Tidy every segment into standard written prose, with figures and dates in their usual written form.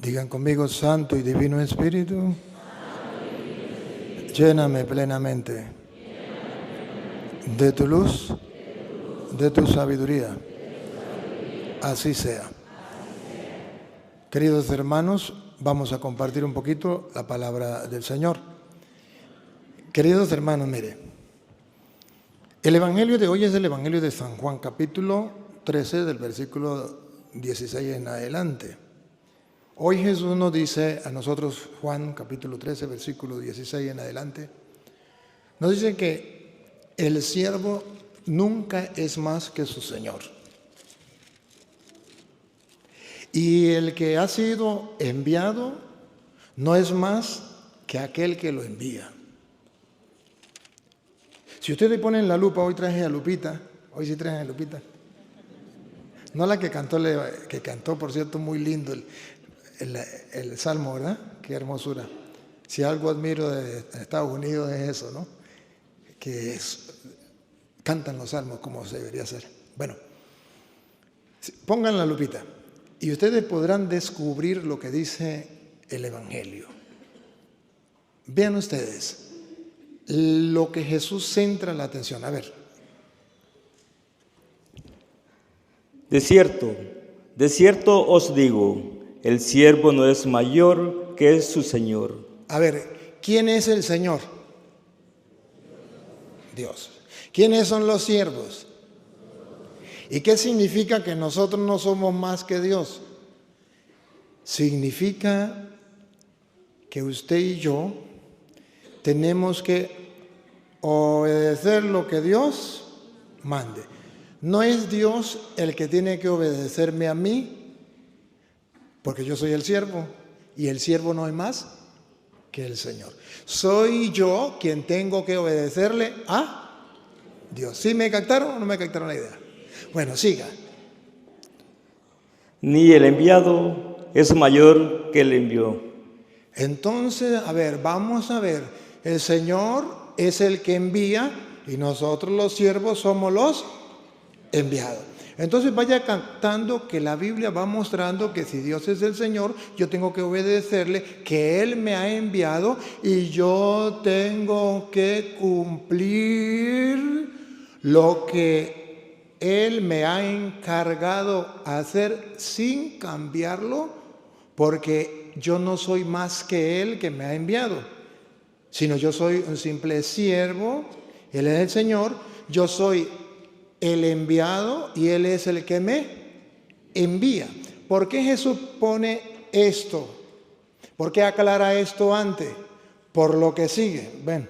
Digan conmigo, Santo y Divino Espíritu, lléname plenamente de tu luz, de tu sabiduría. Así sea. Queridos hermanos, vamos a compartir un poquito la palabra del Señor. Queridos hermanos, mire, el Evangelio de hoy es el Evangelio de San Juan, capítulo 13, del versículo 16 en adelante. Hoy Jesús nos dice a nosotros, Juan capítulo 13, versículo 16 en adelante, nos dice que el siervo nunca es más que su Señor. Y el que ha sido enviado no es más que aquel que lo envía. Si ustedes ponen la lupa, hoy traje a Lupita, hoy sí traje a Lupita. No la que cantó, por cierto, muy lindo el salmo, ¿verdad? Qué hermosura. Si algo admiro de Estados Unidos es eso, ¿no? Cantan los salmos como se debería hacer. Bueno, pongan la lupita y ustedes podrán descubrir lo que dice el Evangelio. Vean ustedes lo que Jesús centra la atención. A ver. De cierto os digo, el siervo no es mayor que su Señor. A ver, ¿quién es el Señor? Dios. ¿Quiénes son los siervos? ¿Y qué significa que nosotros no somos más que Dios? Significa que usted y yo tenemos que obedecer lo que Dios mande. No es Dios el que tiene que obedecerme a mí, porque yo soy el siervo, y el siervo no es más que el Señor. Soy yo quien tengo que obedecerle a Dios. ¿Sí me captaron o no me captaron la idea? Bueno, siga. Ni el enviado es mayor que el envió. Entonces, a ver, vamos a ver. El Señor es el que envía y nosotros los siervos somos los enviados. Entonces vaya captando que la Biblia va mostrando que si Dios es el Señor, yo tengo que obedecerle, que Él me ha enviado y yo tengo que cumplir lo que Él me ha encargado hacer sin cambiarlo, porque yo no soy más que Él que me ha enviado, sino yo soy un simple siervo, Él es el Señor, yo soy el enviado y Él es el que me envía. ¿Por qué Jesús pone esto? ¿Por qué aclara esto antes? Por lo que sigue. Ven,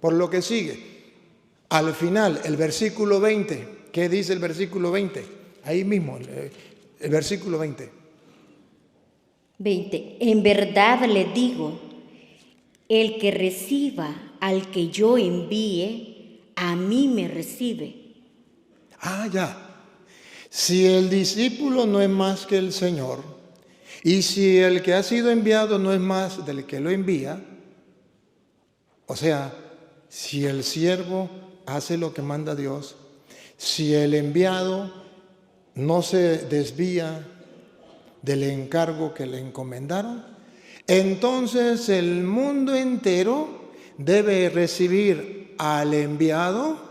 por lo que sigue. Al final, el versículo 20. ¿Qué dice el versículo 20? Ahí mismo, el versículo 20. 20. En verdad le digo, el que reciba al que yo envíe, a mí me recibe. Ah, ya. Si el discípulo no es más que el Señor, y si el que ha sido enviado no es más del que lo envía, o sea, si el siervo hace lo que manda Dios, si el enviado no se desvía del encargo que le encomendaron, entonces el mundo entero debe recibir al enviado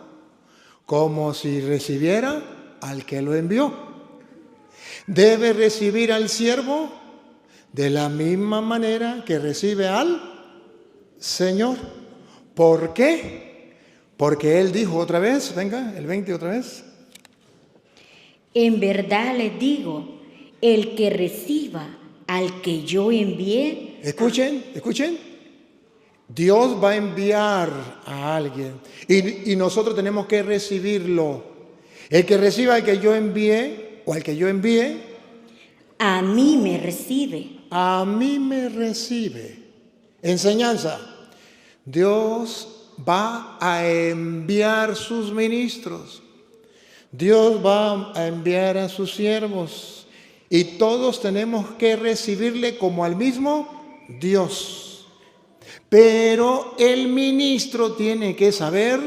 como si recibiera al que lo envió. Debe recibir al siervo de la misma manera que recibe al Señor. ¿Por qué? Porque Él dijo otra vez, venga, el 20 otra vez. En verdad les digo, el que reciba al que yo envié. Escuchen. Dios va a enviar a alguien y nosotros tenemos que recibirlo. El que reciba al que yo envíe o al que yo envíe, a mí me recibe. A mí me recibe. Enseñanza. Dios va a enviar sus ministros. Dios va a enviar a sus siervos. Y todos tenemos que recibirle como al mismo Dios. Pero el ministro tiene que saber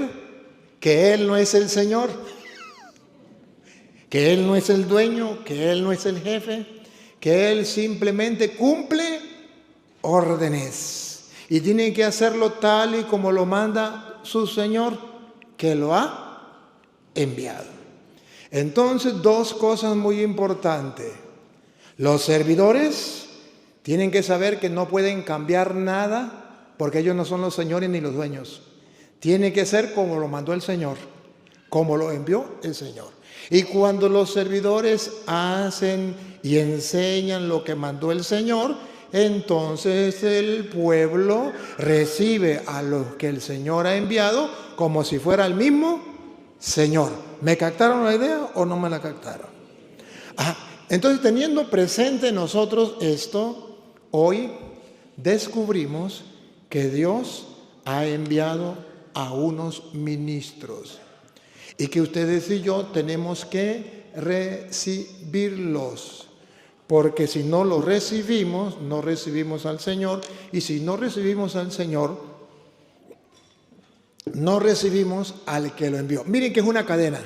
que Él no es el Señor, que Él no es el dueño, que Él no es el jefe, que Él simplemente cumple órdenes y tiene que hacerlo tal y como lo manda su Señor, que lo ha enviado. Entonces, dos cosas muy importantes. Los servidores tienen que saber que no pueden cambiar nada porque ellos no son los señores ni los dueños. Tiene que ser como lo mandó el Señor, como lo envió el Señor. Y cuando los servidores hacen y enseñan lo que mandó el Señor, entonces el pueblo recibe a los que el Señor ha enviado como si fuera el mismo Señor. ¿Me captaron la idea o no me la captaron? Entonces, teniendo presente nosotros esto, hoy descubrimos que Dios ha enviado a unos ministros y que ustedes y yo tenemos que recibirlos, porque si no los recibimos, no recibimos al Señor, y si no recibimos al Señor, no recibimos al que lo envió. Miren que es una cadena,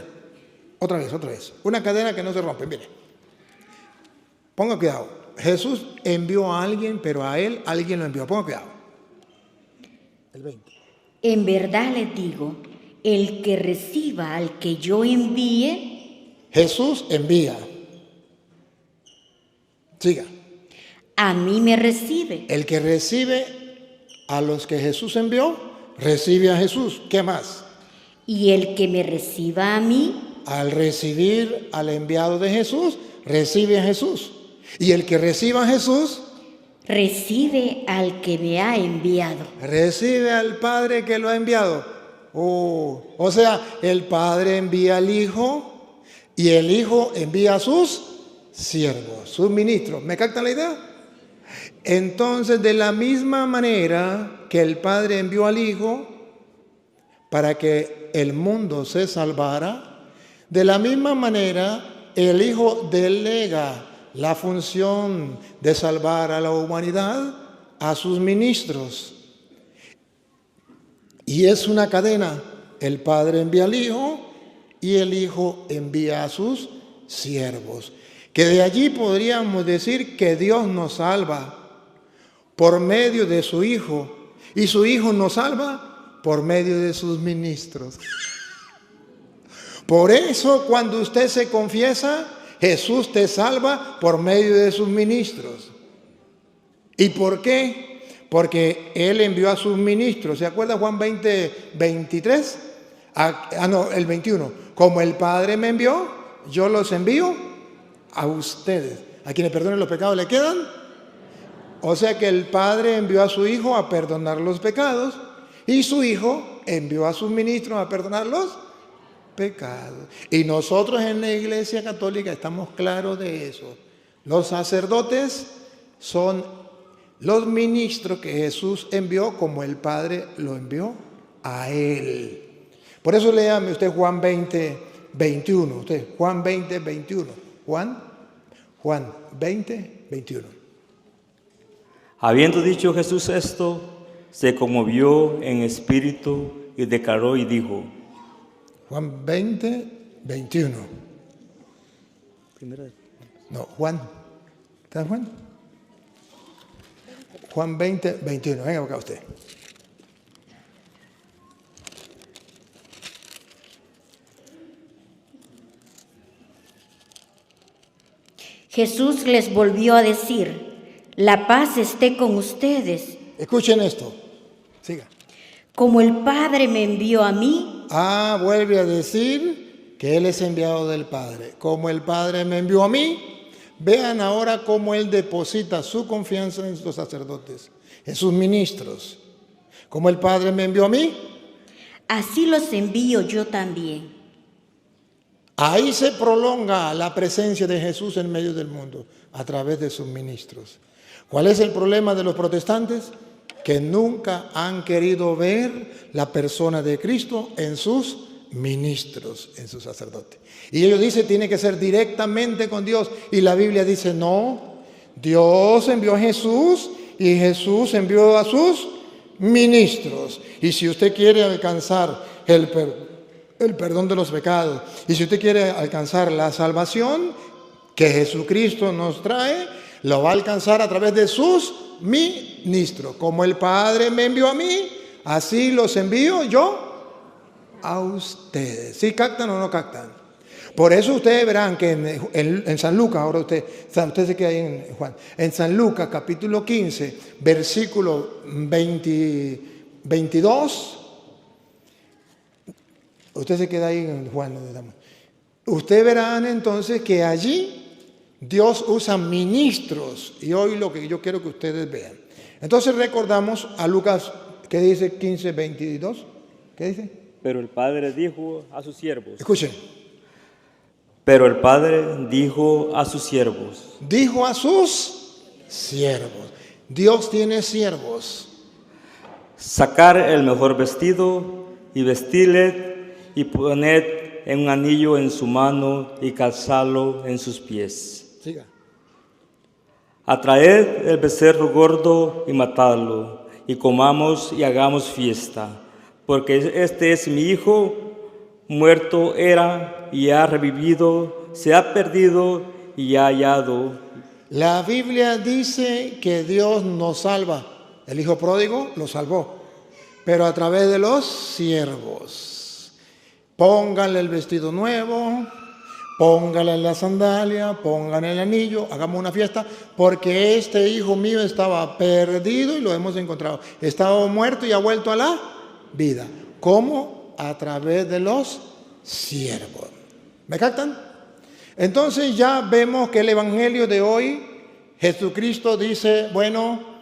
otra vez, una cadena que no se rompe. Miren, ponga cuidado, Jesús envió a alguien, pero a él alguien lo envió. Ponga cuidado. El 20. En verdad les digo, el que reciba al que yo envíe, Jesús envía. Siga. a mí me recibe. El que recibe a los que Jesús envió, recibe a Jesús. ¿Qué más? Y el que me reciba a mí, Al recibir al enviado de Jesús, recibe a Jesús. Y el que reciba a Jesús, recibe al que me ha enviado. recibe al Padre que lo ha enviado. O sea, el Padre envía al Hijo y el Hijo envía a sus siervos, sus ministros. ¿Me captan la idea? Entonces, de la misma manera que el Padre envió al Hijo para que el mundo se salvara, de la misma manera el Hijo delega la función de salvar a la humanidad a sus ministros. Y es una cadena. El Padre envía al Hijo y el Hijo envía a sus siervos. Que de allí podríamos decir que Dios nos salva por medio de su Hijo y su Hijo nos salva por medio de sus ministros. Por eso cuando usted se confiesa, Jesús te salva por medio de sus ministros. ¿Y por qué? Porque Él envió a sus ministros. ¿Se acuerda Juan 20, 23? El 21. Como el Padre me envió, yo los envío a ustedes. A quienes perdonen los pecados le quedan. O sea que el Padre envió a su Hijo a perdonar los pecados y su Hijo envió a sus ministros a perdonar los pecados. Y nosotros en la Iglesia Católica estamos claros de eso. Los sacerdotes son los ministros que Jesús envió como el Padre lo envió a Él. Por eso léame usted Juan 20, 21. Usted, Juan 20, 21. Juan 20, 21. Habiendo dicho Jesús esto, se conmovió en espíritu y declaró y dijo. Juan 20, 21. No, Juan. ¿Está Juan? Juan 20, 21. Venga acá usted. Jesús les volvió a decir, la paz esté con ustedes. Escuchen esto. Siga. Como el Padre me envió a mí. Vuelve a decir que Él es enviado del Padre. Como el Padre me envió a mí, vean ahora cómo Él deposita su confianza en los sacerdotes, en sus ministros. Como el Padre me envió a mí, así los envío yo también. ahí se prolonga la presencia de Jesús en medio del mundo, a través de sus ministros. ¿Cuál es el problema de los protestantes? Que nunca han querido ver la persona de Cristo en sus ministros, en sus sacerdotes. Y ellos dicen, tiene que ser directamente con Dios. Y la Biblia dice, no, Dios envió a Jesús y Jesús envió a sus ministros. Y si usted quiere alcanzar el perdón de los pecados, y si usted quiere alcanzar la salvación que Jesucristo nos trae, lo va a alcanzar a través de sus ministros. Como el Padre me envió a mí, así los envío yo a ustedes. ¿Sí captan o no captan? Por eso ustedes verán que en San Lucas, ahora usted se queda ahí en Juan, en San Lucas capítulo 15, versículo 22, usted se queda ahí en Juan. Ustedes verán entonces que allí Dios usa ministros, y hoy lo que yo quiero que ustedes vean. Entonces recordamos a Lucas, ¿qué dice 15, 22? ¿Qué dice? Pero el Padre dijo a sus siervos. Escuchen. Pero el Padre dijo a sus siervos. Dijo a sus siervos. Dios tiene siervos. Sacar el mejor vestido y vestirle y poned un anillo en su mano y calzarlo en sus pies. Siga. Atraed el becerro gordo y matadlo, y comamos y hagamos fiesta, porque este es mi hijo, muerto era y ha revivido, se ha perdido y ha hallado. La Biblia dice que Dios nos salva. El hijo pródigo lo salvó, pero a través de los siervos. Pónganle el vestido nuevo, pónganle la sandalia, pónganle el anillo, hagamos una fiesta, porque este hijo mío estaba perdido y lo hemos encontrado. Estaba muerto y ha vuelto a la vida. ¿Cómo? A través de los siervos. ¿Me captan? Entonces ya vemos que el evangelio de hoy, Jesucristo dice, bueno,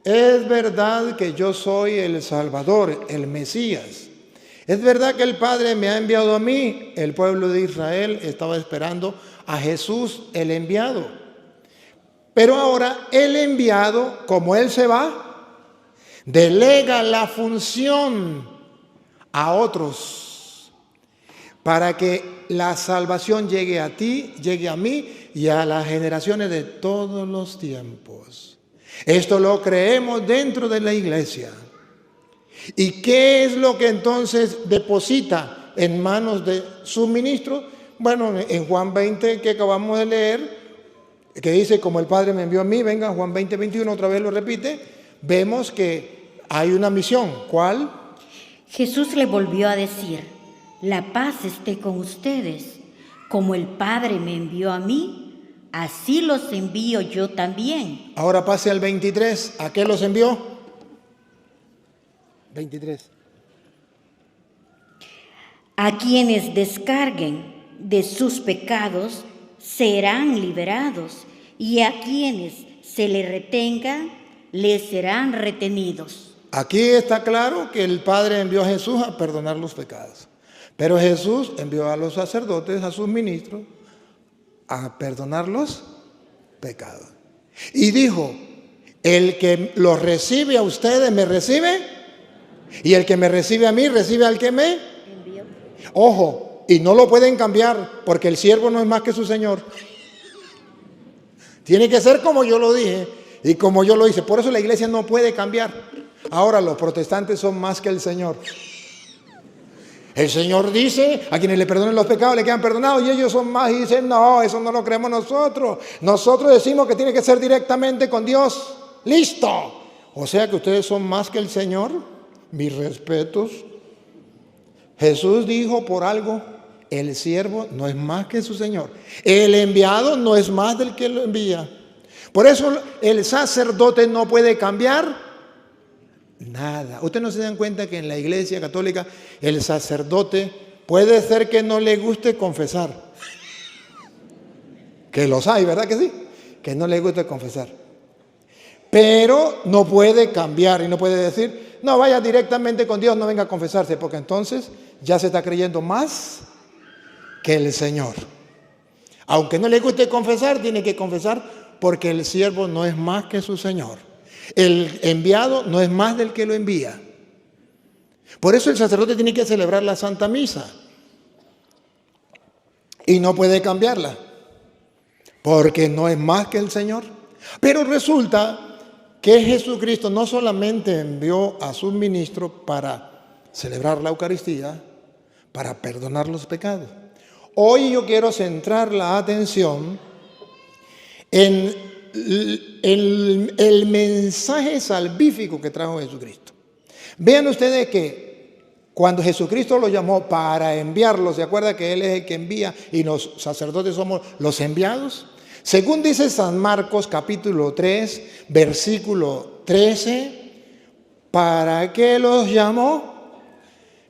es verdad que yo soy el Salvador, el Mesías. Es verdad que el Padre me ha enviado a mí. El pueblo de Israel estaba esperando a Jesús, el enviado. Pero ahora el enviado, como Él se va, delega la función a otros para que la salvación llegue a ti, llegue a mí y a las generaciones de todos los tiempos. Esto lo creemos dentro de la iglesia. ¿Y qué es lo que entonces deposita en manos de sus ministros? Bueno, en Juan 20 que acabamos de leer, que dice, como el Padre me envió a mí, venga, Juan 20, 21, otra vez lo repite, vemos que hay una misión. ¿Cuál? Jesús le volvió a decir, la paz esté con ustedes. Como el Padre me envió a mí, así los envío yo también. Ahora pase al 23. ¿A qué los envió? 23. A quienes descarguen de sus pecados serán liberados, y a quienes se les retengan les serán retenidos. Aquí está claro que el Padre envió a Jesús a perdonar los pecados. Pero Jesús envió a los sacerdotes, a sus ministros, a perdonar los pecados. Y dijo, el que los recibe a ustedes me recibe, y el que me recibe a mí recibe al que me envió. Ojo, y no lo pueden cambiar, porque el siervo no es más que su Señor. Tiene que ser como yo lo dije y como yo lo hice. Por eso la iglesia no puede cambiar. Ahora los protestantes son más que el Señor. El Señor dice, a quienes le perdonen los pecados le quedan perdonados, y ellos son más, y dicen, no, eso no lo creemos nosotros. Nosotros decimos que tiene que ser directamente con Dios. ¡Listo! O sea que ustedes son más que el Señor. Mis respetos. Jesús dijo por algo, el siervo no es más que su Señor. El enviado no es más del que lo envía. Por eso el sacerdote no puede cambiar nada. Ustedes no se dan cuenta que en la iglesia católica el sacerdote puede ser que no le guste confesar. Que los hay, ¿verdad que sí? Que no le gusta confesar. Pero no puede cambiar y no puede decir, no vaya directamente con Dios, no venga a confesarse, porque entonces ya se está creyendo más que el Señor. Aunque no le guste confesar, tiene que confesar porque el siervo no es más que su Señor. El enviado no es más del que lo envía. Por eso el sacerdote tiene que celebrar la Santa Misa y no puede cambiarla, porque no es más que el Señor. Pero resulta que Jesucristo no solamente envió a sus ministros para celebrar la Eucaristía, para perdonar los pecados. Hoy yo quiero centrar la atención en el mensaje salvífico que trajo Jesucristo. Vean ustedes que cuando Jesucristo lo llamó para enviarlos, ¿se acuerda que Él es el que envía y los sacerdotes somos los enviados? Según dice San Marcos capítulo 3, versículo 13, ¿para qué los llamó?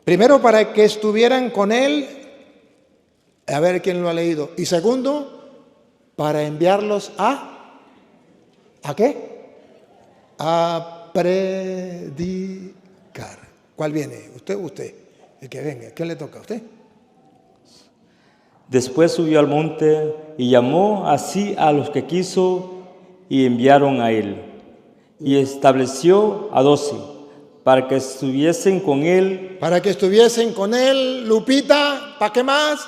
Primero, para que estuvieran con Él, a ver quién lo ha leído. Y segundo, para enviarlos ¿a qué? A predicar. ¿Cuál viene? ¿Usted o usted? El que venga. ¿Qué le toca a usted? Después subió al monte y llamó así a los que quiso y enviaron a él. Y estableció a 12 para que estuviesen con él. Para que estuviesen con él, Lupita, ¿para qué más?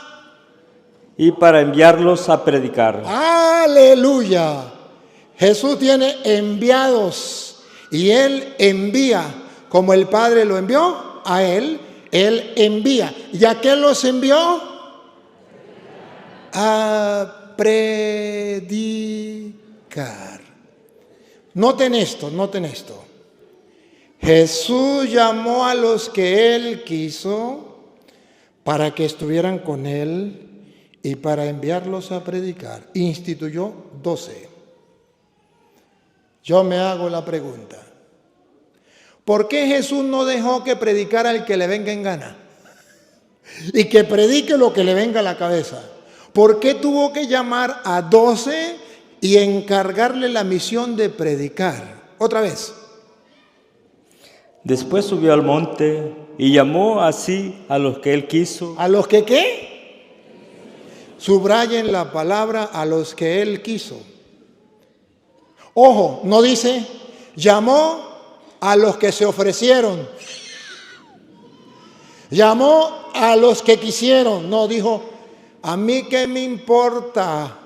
Y para enviarlos a predicar. ¡Aleluya! Jesús tiene enviados y Él envía. Como el Padre lo envió a Él envía. ¿Y a qué los envió? A predicar. Noten esto. Jesús llamó a los que Él quiso para que estuvieran con Él y para enviarlos a predicar. Instituyó 12. Yo me hago la pregunta. ¿Por qué Jesús no dejó que predicara el que le venga en gana? Y que predique lo que le venga a la cabeza. ¿Por qué tuvo que llamar a 12 y encargarle la misión de predicar? Otra vez. Después subió al monte y llamó así a los que él quiso. ¿A los que qué? Subrayen la palabra a los que él quiso. Ojo, no dice, llamó a los que se ofrecieron. Llamó a los que quisieron. No, dijo, a mí qué me importa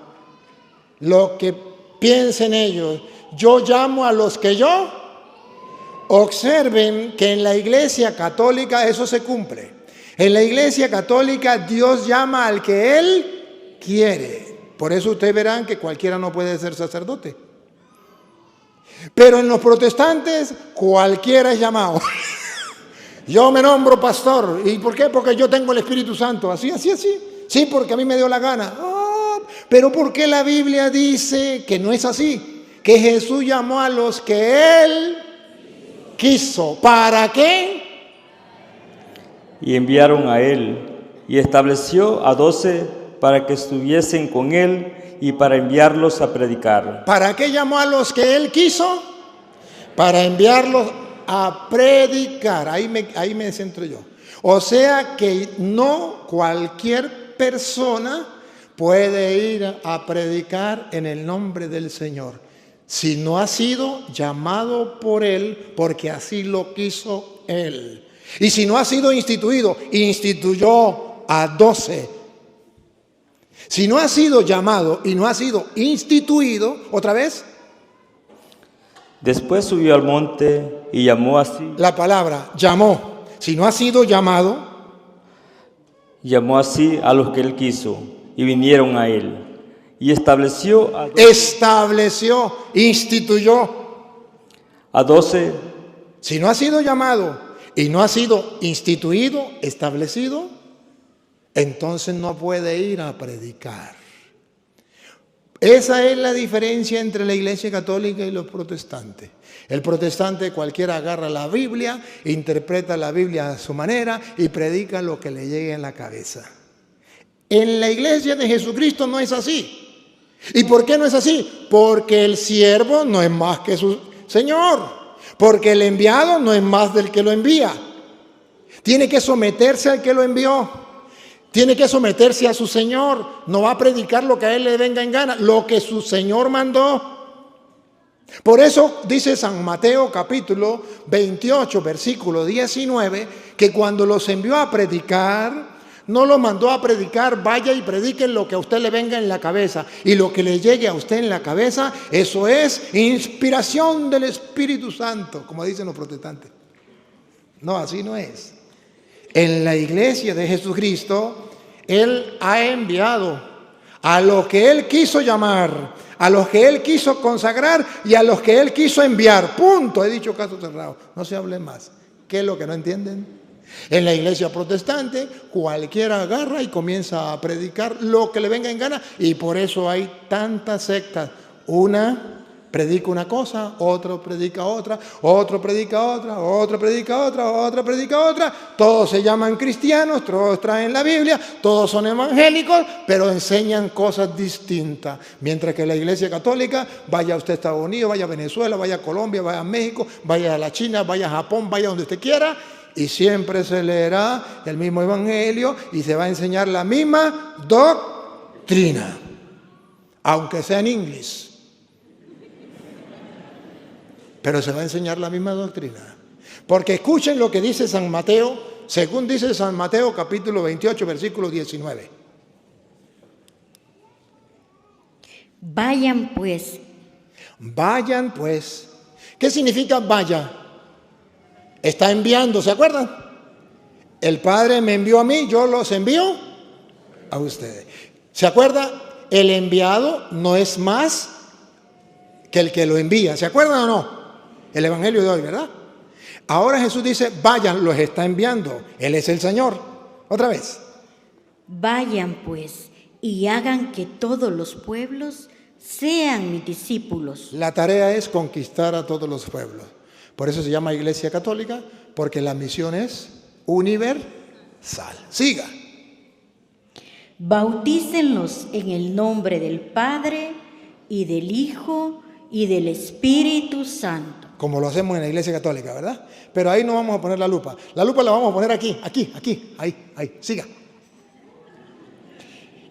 lo que piensen ellos. Yo llamo a los que yo. Observen que en la Iglesia Católica eso se cumple. En la Iglesia Católica Dios llama al que Él quiere. Por eso ustedes verán que cualquiera no puede ser sacerdote. Pero en los protestantes cualquiera es llamado. Yo me nombro pastor. ¿Y por qué? Porque yo tengo el Espíritu Santo. Así. Sí, porque a mí me dio la gana. Pero ¿por qué la Biblia dice que no es así? Que Jesús llamó a los que Él quiso. ¿Para qué? Y enviaron a él y estableció a 12 para que estuviesen con él y para enviarlos a predicar. ¿Para qué llamó a los que Él quiso? Para enviarlos a predicar. Ahí me centro yo. O sea que no cualquier persona puede ir a predicar en el nombre del Señor, si no ha sido llamado por Él, porque así lo quiso Él. Y si no ha sido instituido, instituyó a 12. Si no ha sido llamado y no ha sido instituido, otra vez. Después subió al monte y llamó así. La palabra llamó. Si no ha sido llamado, llamó así a los que él quiso y vinieron a él. Y estableció, instituyó a 12. Si no ha sido llamado y no ha sido instituido, establecido, entonces no puede ir a predicar. Esa es la diferencia entre la Iglesia Católica y los protestantes. El protestante cualquiera agarra la Biblia, interpreta la Biblia a su manera y predica lo que le llegue en la cabeza. En la Iglesia de Jesucristo no es así. ¿Y por qué no es así? Porque el siervo no es más que su Señor. Porque el enviado no es más del que lo envía. Tiene que someterse al que lo envió. Tiene que someterse a su Señor. No va a predicar lo que a él le venga en gana, lo que su Señor mandó. Por eso dice San Mateo capítulo 28, versículo 19, que cuando los envió a predicar, no los mandó a predicar, vaya y prediquen lo que a usted le venga en la cabeza. Y lo que le llegue a usted en la cabeza, eso es inspiración del Espíritu Santo, como dicen los protestantes. No, así no es. En la Iglesia de Jesucristo, Él ha enviado a lo que Él quiso llamar, a los que Él quiso consagrar y a los que Él quiso enviar. Punto. He dicho caso cerrado. No se hable más. ¿Qué es lo que no entienden? En la iglesia protestante, cualquiera agarra y comienza a predicar lo que le venga en gana, y por eso hay tantas sectas. Una predica una cosa, otro predica otra, otro predica otra, otro predica otra, otro predica otra. Todos se llaman cristianos, todos traen la Biblia, todos son evangélicos, pero enseñan cosas distintas. Mientras que la iglesia católica, vaya usted a Estados Unidos, vaya a Venezuela, vaya a Colombia, vaya a México, vaya a la China, vaya a Japón, vaya donde usted quiera, y siempre se leerá el mismo evangelio y se va a enseñar la misma doctrina, aunque sea en inglés. Pero se va a enseñar la misma doctrina. Porque escuchen lo que dice San Mateo, según dice San Mateo capítulo 28, versículo 19. Vayan pues. Vayan pues. ¿Qué significa vaya? Está enviando, ¿se acuerdan? El Padre me envió a mí, yo los envío a ustedes. ¿Se acuerda? El enviado no es más que el que lo envía. ¿Se acuerdan o no? El evangelio de hoy, ¿verdad? Ahora Jesús dice, vayan, los está enviando. Él es el Señor. Otra vez. Vayan pues y hagan que todos los pueblos sean mis discípulos. La tarea es conquistar a todos los pueblos. Por eso se llama Iglesia Católica, porque la misión es universal. Siga. Bautícenlos en el nombre del Padre y del Hijo y del Espíritu Santo. Como lo hacemos en la Iglesia Católica, ¿verdad? Pero ahí no vamos a poner la lupa. La lupa la vamos a poner aquí, ahí, siga.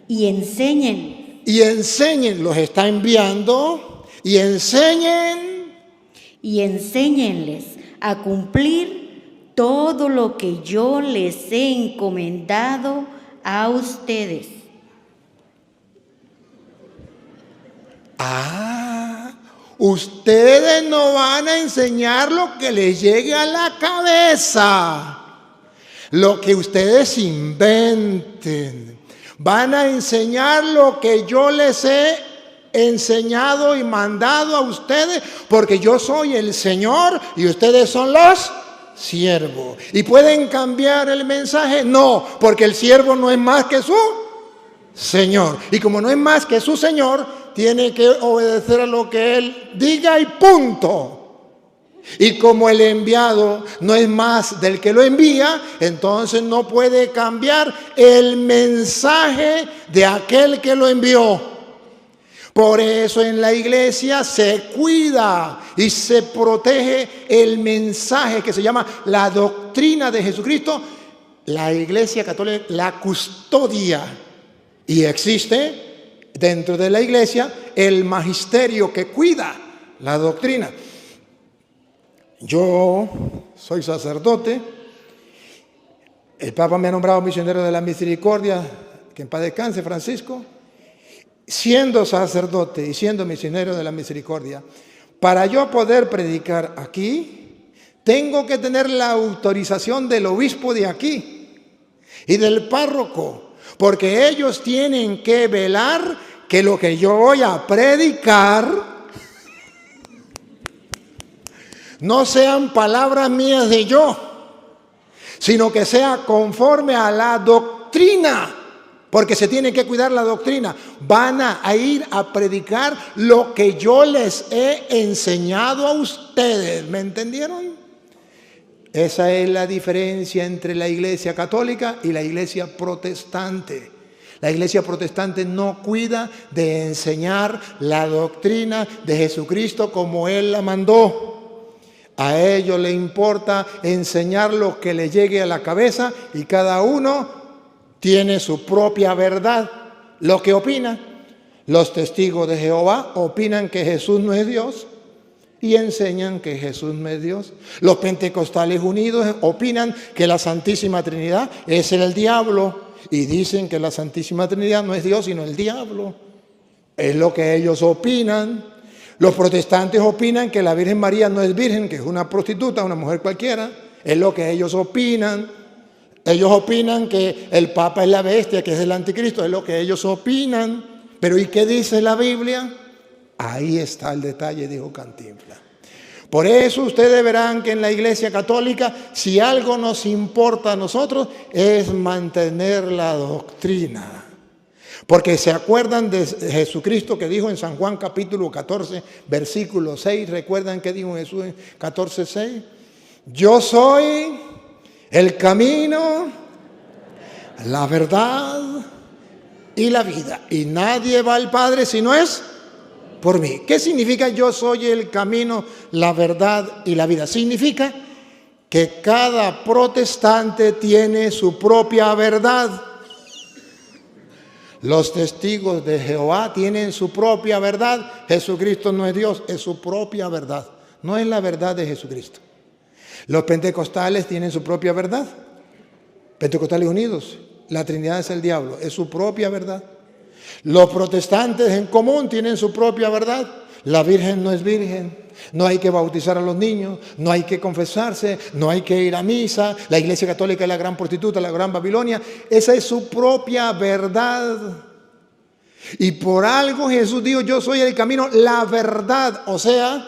Y enseñen. Y enseñen, los está enviando, y enseñen. Y enséñenles a cumplir todo lo que yo les he encomendado a ustedes. Ustedes no van a enseñar lo que les llegue a la cabeza, lo que ustedes inventen. Van a enseñar lo que yo les he enseñado y mandado a ustedes, porque yo soy el Señor y ustedes son los siervos. ¿Y pueden cambiar el mensaje? No, porque el siervo no es más que su Señor. Y como no es más que su Señor, tiene que obedecer a lo que Él diga y punto. Y como el enviado no es más del que lo envía, entonces no puede cambiar el mensaje de aquel que lo envió. Por eso en la iglesia se cuida y se protege el mensaje que se llama la doctrina de Jesucristo. La iglesia católica la custodia, y existe dentro de la iglesia el magisterio que cuida la doctrina. Yo soy sacerdote, el Papa me ha nombrado misionero de la misericordia, que en paz descanse Francisco. Siendo sacerdote y siendo misionero de la misericordia, para yo poder predicar aquí, tengo que tener la autorización del obispo de aquí y del párroco, porque ellos tienen que velar que lo que yo voy a predicar no sean palabras mías de yo, sino que sea conforme a la doctrina, porque se tiene que cuidar la doctrina. Van a ir a predicar lo que yo les he enseñado a ustedes. ¿Me entendieron? Esa es la diferencia entre la iglesia católica y la iglesia protestante. La iglesia protestante no cuida de enseñar la doctrina de Jesucristo como Él la mandó. A ellos les importa enseñar lo que les llegue a la cabeza, y cada uno tiene su propia verdad. Lo que opina, los testigos de Jehová opinan que Jesús no es Dios y enseñan que Jesús no es Dios. Los pentecostales unidos opinan que la Santísima Trinidad es el diablo y dicen que la Santísima Trinidad no es Dios sino el diablo. Es lo que ellos opinan. Los protestantes opinan que la Virgen María no es virgen, que es una prostituta, una mujer cualquiera. Es lo que ellos opinan. Ellos opinan que el Papa es la bestia, que es el anticristo. Es lo que ellos opinan. Pero ¿y qué dice la Biblia? Ahí está el detalle, dijo Cantinflas. Por eso ustedes verán que en la Iglesia Católica, si algo nos importa a nosotros, es mantener la doctrina. Porque se acuerdan de Jesucristo que dijo en San Juan capítulo 14, versículo 6. ¿Recuerdan qué dijo Jesús en 14, 6? Yo soy el camino, la verdad y la vida. Y nadie va al Padre si no es por mí. ¿Qué significa yo soy el camino, la verdad y la vida? Significa que cada protestante tiene su propia verdad. Los testigos de Jehová tienen su propia verdad. Jesucristo no es Dios, es su propia verdad. No es la verdad de Jesucristo. Los pentecostales tienen su propia verdad. Pentecostales unidos. La Trinidad es el diablo, es su propia verdad. Los protestantes en común tienen su propia verdad. La Virgen no es virgen. No hay que bautizar a los niños, no hay que confesarse, no hay que ir a misa. La Iglesia Católica es la gran prostituta, la gran Babilonia. Esa es su propia verdad. Y por algo Jesús dijo, yo soy el camino, la verdad. O sea,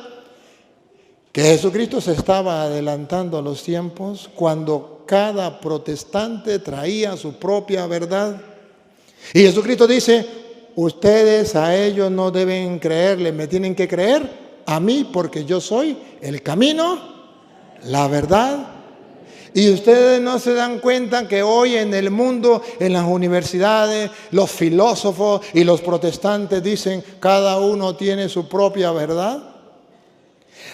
que Jesucristo se estaba adelantando a los tiempos cuando cada protestante traía su propia verdad. Y Jesucristo dice, ustedes a ellos no deben creerle, me tienen que creer a mí porque yo soy el camino, la verdad. Y ustedes no se dan cuenta que hoy en el mundo, en las universidades, los filósofos y los protestantes dicen, cada uno tiene su propia verdad.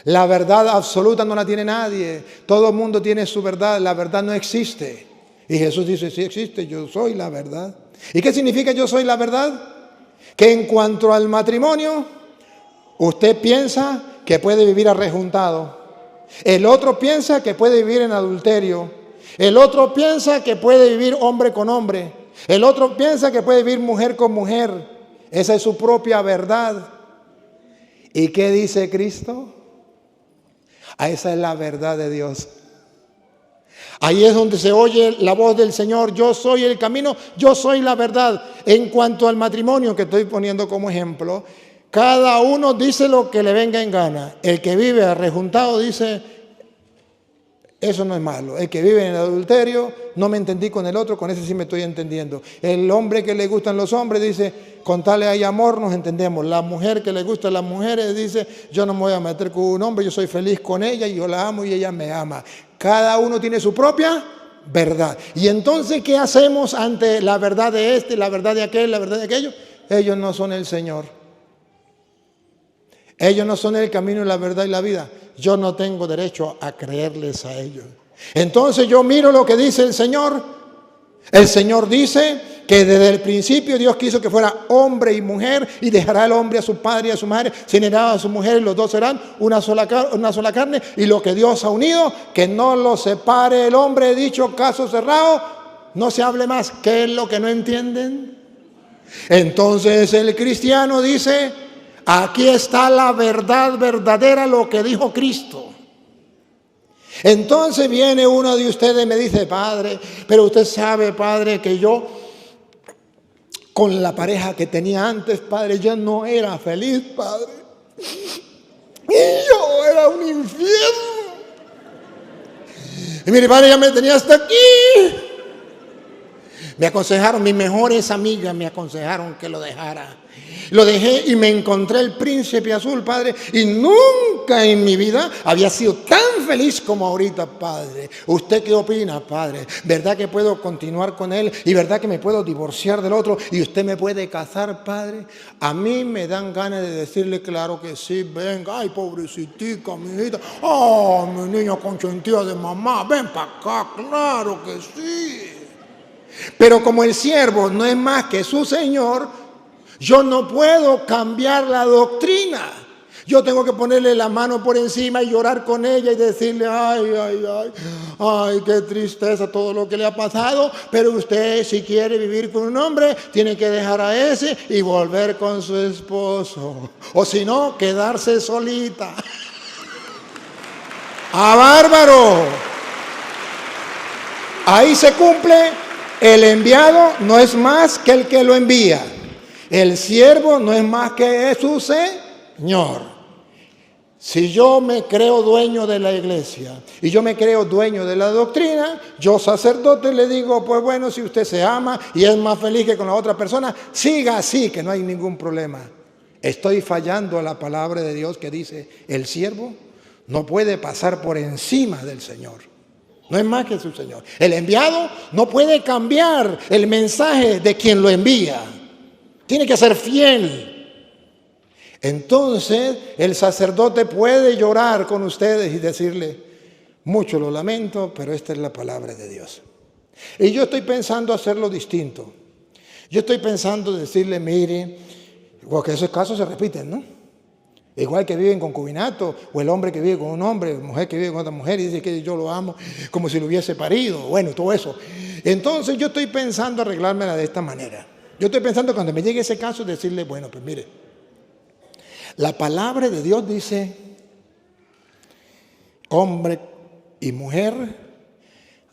La verdad absoluta no la tiene nadie. Todo el mundo tiene su verdad. La verdad no existe. Y Jesús dice, sí existe, yo soy la verdad. ¿Y qué significa yo soy la verdad? Que en cuanto al matrimonio, usted piensa que puede vivir arrejuntado. El otro piensa que puede vivir en adulterio. El otro piensa que puede vivir hombre con hombre. El otro piensa que puede vivir mujer con mujer. Esa es su propia verdad. ¿Y qué dice Cristo? Esa es la verdad de Dios. Ahí es donde se oye la voz del Señor. Yo soy el camino, yo soy la verdad. En cuanto al matrimonio que estoy poniendo como ejemplo, cada uno dice lo que le venga en gana. El que vive arrejuntado dice, eso no es malo. El que vive en el adulterio, no me entendí con el otro, con ese sí me estoy entendiendo. El hombre que le gustan los hombres dice, con tal hay amor, nos entendemos. La mujer que le gustan las mujeres dice, yo no me voy a meter con un hombre, yo soy feliz con ella y yo la amo y ella me ama. Cada uno tiene su propia verdad. Y entonces, ¿qué hacemos ante la verdad de este, la verdad de aquel, la verdad de aquello? Ellos no son el Señor. Ellos no son el camino, la verdad y la vida. Yo no tengo derecho a creerles a ellos. Entonces yo miro lo que dice el Señor. El Señor dice que desde el principio Dios quiso que fuera hombre y mujer y dejará el hombre a su padre y a su madre, se unirá a su mujer y los dos serán una sola carne. Y lo que Dios ha unido, que no lo separe el hombre. Dicho caso cerrado, no se hable más. ¿Qué es lo que no entienden? Entonces el cristiano dice, aquí está la verdad verdadera, lo que dijo Cristo. Entonces viene uno de ustedes y me dice, padre, pero usted sabe, padre, que yo con la pareja que tenía antes, padre, yo no era feliz, padre. Y yo era un infierno. Y mire, padre, ya me tenía hasta aquí. Me aconsejaron, mis mejores amigas me aconsejaron que lo dejara. Lo dejé y me encontré el príncipe azul, padre, y nunca en mi vida había sido tan feliz como ahorita, padre. ¿Usted qué opina, padre? ¿Verdad que puedo continuar con él? ¿Y verdad que me puedo divorciar del otro? ¿Y usted me puede casar, padre? A mí me dan ganas de decirle, claro que sí, venga, ay, pobrecitica, mi hijita. Oh, mi niño consentida de mamá, ven para acá, claro que sí. Pero como el siervo no es más que su señor, yo no puedo cambiar la doctrina. Yo tengo que ponerle la mano por encima y llorar con ella y decirle, ay, ay, ay, ay, qué tristeza todo lo que le ha pasado. Pero usted, si quiere vivir con un hombre, tiene que dejar a ese y volver con su esposo. O si no, quedarse solita. ¡Ah, bárbaro! Ahí se cumple, el enviado no es más que el que lo envía. El siervo no es más que su señor. Señor. Si yo me creo dueño de la iglesia y yo me creo dueño de la doctrina, yo sacerdote le digo, pues bueno, si usted se ama y es más feliz que con la otra persona, siga así, que no hay ningún problema. Estoy fallando a la palabra de Dios que dice, el siervo no puede pasar por encima del Señor. No es más que su Señor. El enviado no puede cambiar el mensaje de quien lo envía. Tiene que ser fiel. Entonces el sacerdote puede llorar con ustedes y decirle, mucho lo lamento, pero esta es la palabra de Dios. Y yo estoy pensando hacerlo distinto. Yo estoy pensando decirle, mire, porque esos casos se repiten, ¿no? Igual que vive en concubinato, o el hombre que vive con un hombre, la mujer que vive con otra mujer y dice que yo lo amo como si lo hubiese parido, bueno, todo eso. Entonces yo estoy pensando arreglármela de esta manera. Yo estoy pensando cuando me llegue ese caso decirle, bueno, pues mire, la palabra de Dios dice, hombre y mujer,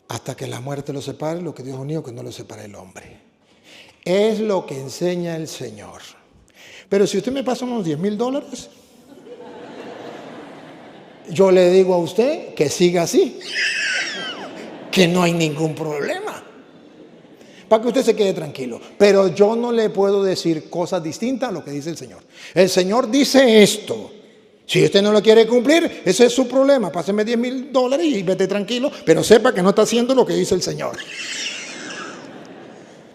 hasta que la muerte los separe, lo que Dios unió, que no lo separe el hombre. Es lo que enseña el Señor. Pero si usted me pasa unos $10,000, yo le digo a usted que siga así, que no hay ningún problema, para que usted se quede tranquilo. Pero yo no le puedo decir cosas distintas a lo que dice el Señor. El Señor dice esto. Si usted no lo quiere cumplir, ese es su problema. Páseme $10,000 y vete tranquilo, pero sepa que no está haciendo lo que dice el Señor.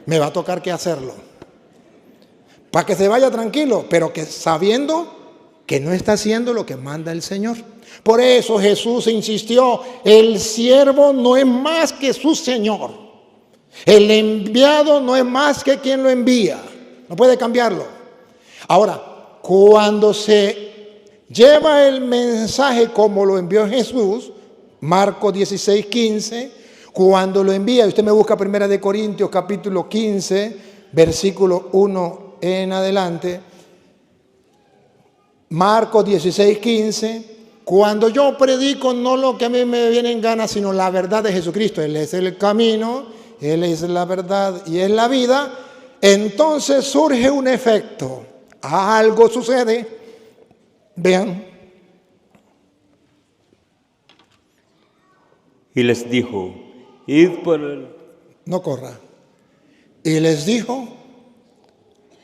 Me va a tocar que hacerlo. Para que se vaya tranquilo, pero que sabiendo que no está haciendo lo que manda el Señor. Por eso Jesús insistió, el siervo no es más que su Señor. El enviado no es más que quien lo envía. No puede cambiarlo. Ahora, cuando se lleva el mensaje como lo envió Jesús, Marcos 16:15, cuando lo envía, usted me busca 1 Corintios capítulo 15, versículo 1 en adelante, Marcos 16:15, cuando yo predico no lo que a mí me viene en gana, sino la verdad de Jesucristo, Él es el camino, Él es la verdad y es la vida, entonces surge un efecto, algo sucede. Vean. Y les dijo, id por el... No corra. Y les dijo,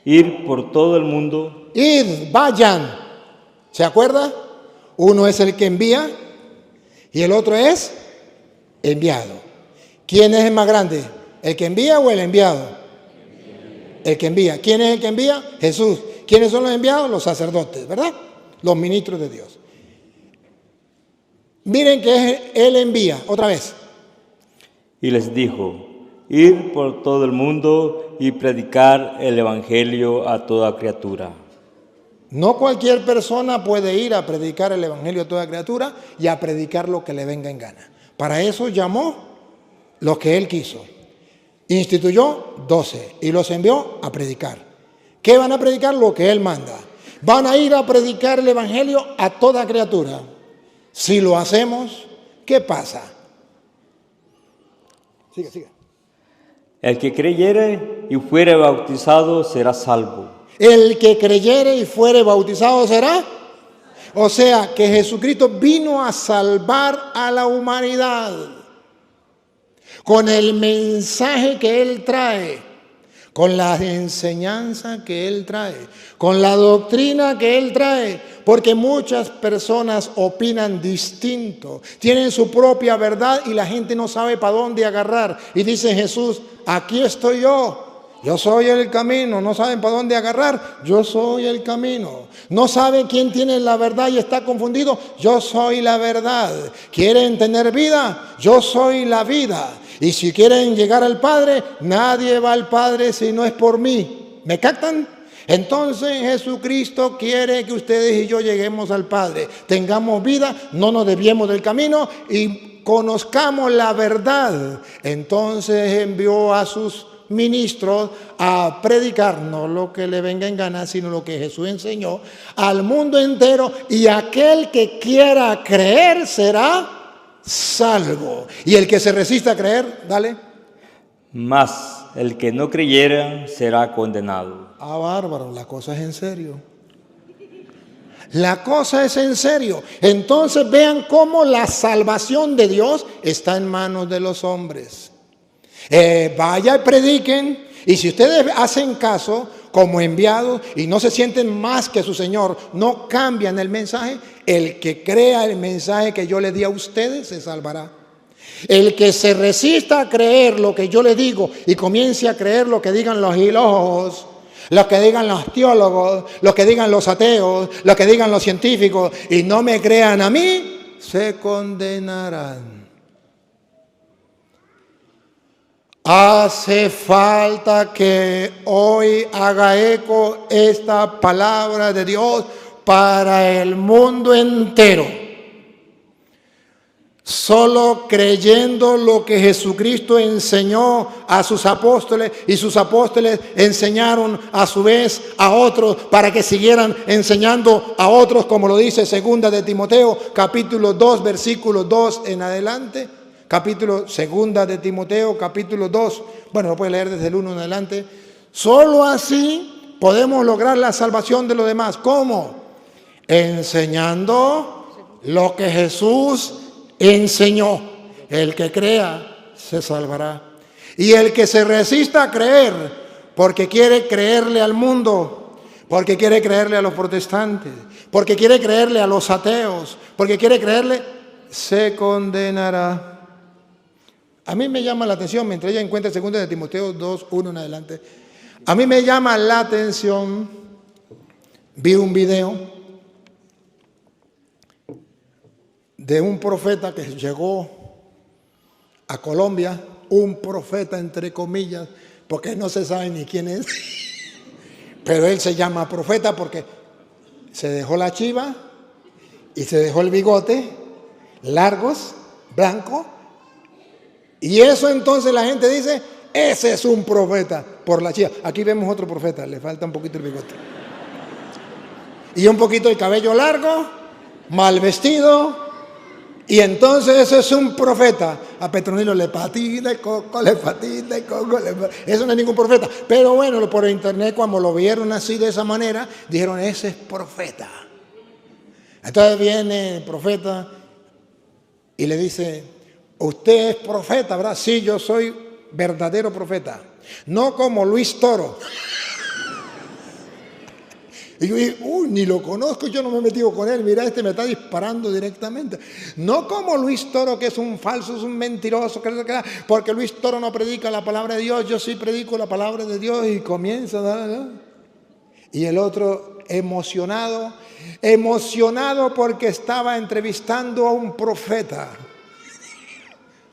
ir por todo el mundo. id, vayan. ¿Se acuerda? Uno es el que envía y el otro es enviado. ¿Quién es el más grande? ¿El que envía o el enviado? El que envía. ¿Quién es el que envía? Jesús. ¿Quiénes son los enviados? Los sacerdotes, ¿verdad? Los ministros de Dios. Miren que Él envía, otra vez. Y les dijo, id por todo el mundo y predicar el evangelio a toda criatura. No cualquier persona puede ir a predicar el evangelio a toda criatura y a predicar lo que le venga en gana. Para eso llamó los que Él quiso. Instituyó 12 y los envió a predicar. ¿Qué van a predicar? Lo que Él manda. Van a ir a predicar el evangelio a toda criatura. Si lo hacemos, ¿qué pasa? Siga. El que creyere y fuere bautizado será salvo. El que creyere y fuere bautizado será. O sea, que Jesucristo vino a salvar a la humanidad con el mensaje que Él trae, con la enseñanza que Él trae, con la doctrina que Él trae, porque muchas personas opinan distinto, tienen su propia verdad y la gente no sabe para dónde agarrar. Y dice Jesús, aquí estoy yo soy el camino. No saben para dónde agarrar, yo soy el camino. No saben quién tiene la verdad y está confundido, yo soy la verdad. ¿Quieren tener vida? Yo soy la vida. Y si quieren llegar al Padre, nadie va al Padre si no es por mí. ¿Me captan? Entonces Jesucristo quiere que ustedes y yo lleguemos al Padre, tengamos vida, no nos desviemos del camino y conozcamos la verdad. Entonces envió a sus ministros a predicar no lo que le venga en gana, sino lo que Jesús enseñó al mundo entero, y aquel que quiera creer será salvo. Y el que se resista a creer, dale. Mas el que no creyera será condenado. Ah, bárbaro, la cosa es en serio. La cosa es en serio. Entonces vean cómo la salvación de Dios está en manos de los hombres. Vaya y prediquen. Y si ustedes hacen caso como enviados y no se sienten más que su Señor, no cambian el mensaje, el que crea el mensaje que yo le di a ustedes se salvará. El que se resista a creer lo que yo le digo y comience a creer lo que digan los ilósofos, lo que digan los teólogos, lo que digan los ateos, lo que digan los científicos y no me crean a mí, se condenarán. Hace falta que hoy haga eco esta palabra de Dios para el mundo entero. Solo creyendo lo que Jesucristo enseñó a sus apóstoles y sus apóstoles enseñaron a su vez a otros para que siguieran enseñando a otros, como lo dice 2 de Timoteo, capítulo 2, versículo 2 en adelante. Capítulo 2 de Timoteo, capítulo 2. Bueno, lo puede leer desde el 1 en adelante. Solo así podemos lograr la salvación de los demás. ¿Cómo? Enseñando lo que Jesús enseñó. El que crea se salvará. Y el que se resista a creer, porque quiere creerle al mundo, porque quiere creerle a los protestantes, porque quiere creerle a los ateos, porque quiere creerle, se condenará. A mí me llama la atención, mientras ella encuentra 2 de Timoteo 2, 1 en adelante, a mí me llama la atención, vi un video de un profeta que llegó a Colombia, un profeta entre comillas, porque no se sabe ni quién es, pero él se llama profeta porque se dejó la chiva y se dejó el bigote, largos, blanco. Y eso entonces la gente dice, ese es un profeta por la chiva. Aquí vemos otro profeta, le falta un poquito el bigote. Y un poquito el cabello largo, mal vestido. Y entonces ese es un profeta. A Petronilo le patina el coco, le patina el coco. Eso no es ningún profeta. Pero bueno, por internet cuando lo vieron así de esa manera, dijeron, ese es profeta. Entonces viene el profeta y le dice, usted es profeta, ¿verdad? Sí, yo soy verdadero profeta. No como Luis Toro. Y yo dije, ni lo conozco, yo no me he metido con él. Mira, este me está disparando directamente. No como Luis Toro, que es un falso, es un mentiroso, porque Luis Toro no predica la palabra de Dios. Yo sí predico la palabra de Dios y comienza. Y el otro emocionado porque estaba entrevistando a un profeta.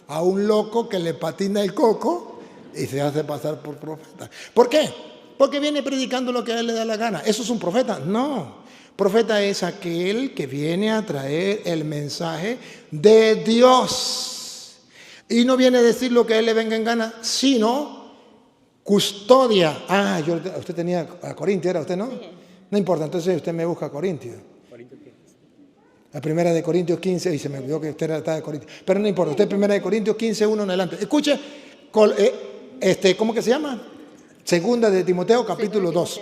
A un loco que le patina el coco y se hace pasar por profeta. ¿Por qué? Porque viene predicando lo que a él le da la gana. ¿Eso es un profeta? No. Profeta es aquel que viene a traer el mensaje de Dios. Y no viene a decir lo que a él le venga en gana, sino custodia. Usted tenía a Corintio, ¿era usted, no? Sí. No importa, entonces usted me busca a Corintio. La primera de Corintios 15, y se me olvidó que usted era de Corintios. Pero no importa, usted primera de Corintios 15, 1 en adelante. Escuche, ¿cómo que se llama? 2 de Timoteo, capítulo 2.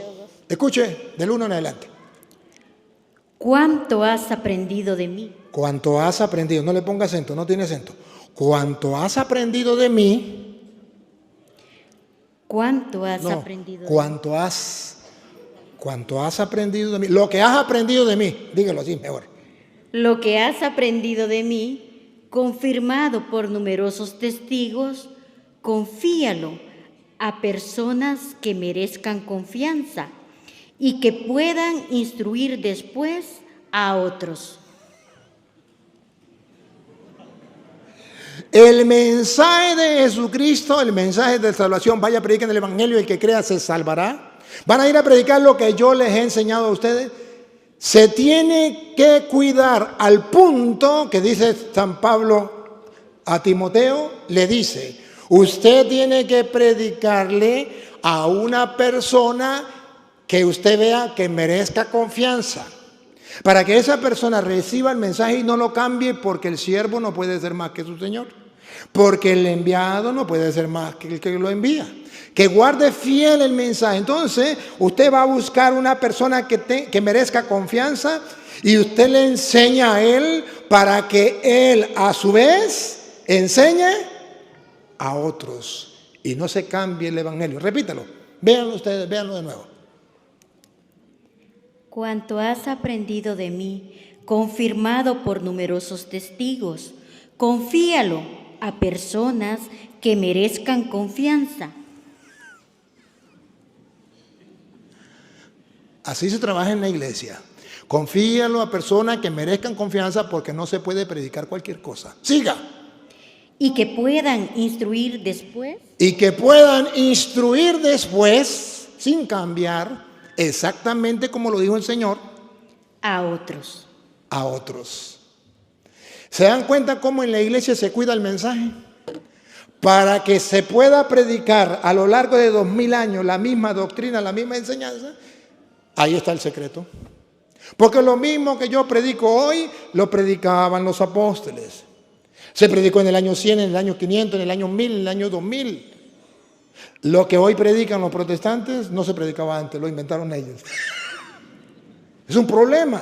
Escuche, del 1 en adelante. ¿Cuánto has aprendido de mí? Cuánto has aprendido, no le ponga acento, no tiene acento. Cuánto has aprendido de mí. ¿Cuánto has aprendido de mí? Cuánto has aprendido de mí. Lo que has aprendido de mí, dígalo así mejor. Lo que has aprendido de mí, confirmado por numerosos testigos, confíalo a personas que merezcan confianza y que puedan instruir después a otros. El mensaje de Jesucristo, el mensaje de salvación, vaya a predicar el evangelio, el que crea se salvará. Van a ir a predicar lo que yo les he enseñado a ustedes. Se tiene que cuidar al punto que dice San Pablo a Timoteo, le dice, usted tiene que predicarle a una persona que usted vea que merezca confianza, para que esa persona reciba el mensaje y no lo cambie, porque el siervo no puede ser más que su Señor. Porque el enviado no puede ser más que el que lo envía. Que guarde fiel el mensaje. Entonces, usted va a buscar una persona que merezca confianza y usted le enseña a él para que él, a su vez, enseñe a otros. Y no se cambie el evangelio. Repítalo. Véanlo ustedes, véanlo de nuevo. Cuanto has aprendido de mí, confirmado por numerosos testigos, confíalo a personas que merezcan confianza. Así se trabaja en la iglesia. Confíalo a personas que merezcan confianza porque no se puede predicar cualquier cosa. Siga. Y que puedan instruir después. Y que puedan instruir después, sin cambiar, exactamente como lo dijo el Señor, A otros. a otros. ¿Se dan cuenta cómo en la iglesia se cuida el mensaje? Para que se pueda predicar a lo largo de 2000 años la misma doctrina, la misma enseñanza. Ahí está el secreto. Porque lo mismo que yo predico hoy, lo predicaban los apóstoles. Se predicó en el año 100, en el año 500, en el año 1000, en el año 2000. Lo que hoy predican los protestantes no se predicaba antes, lo inventaron ellos. Es un problema.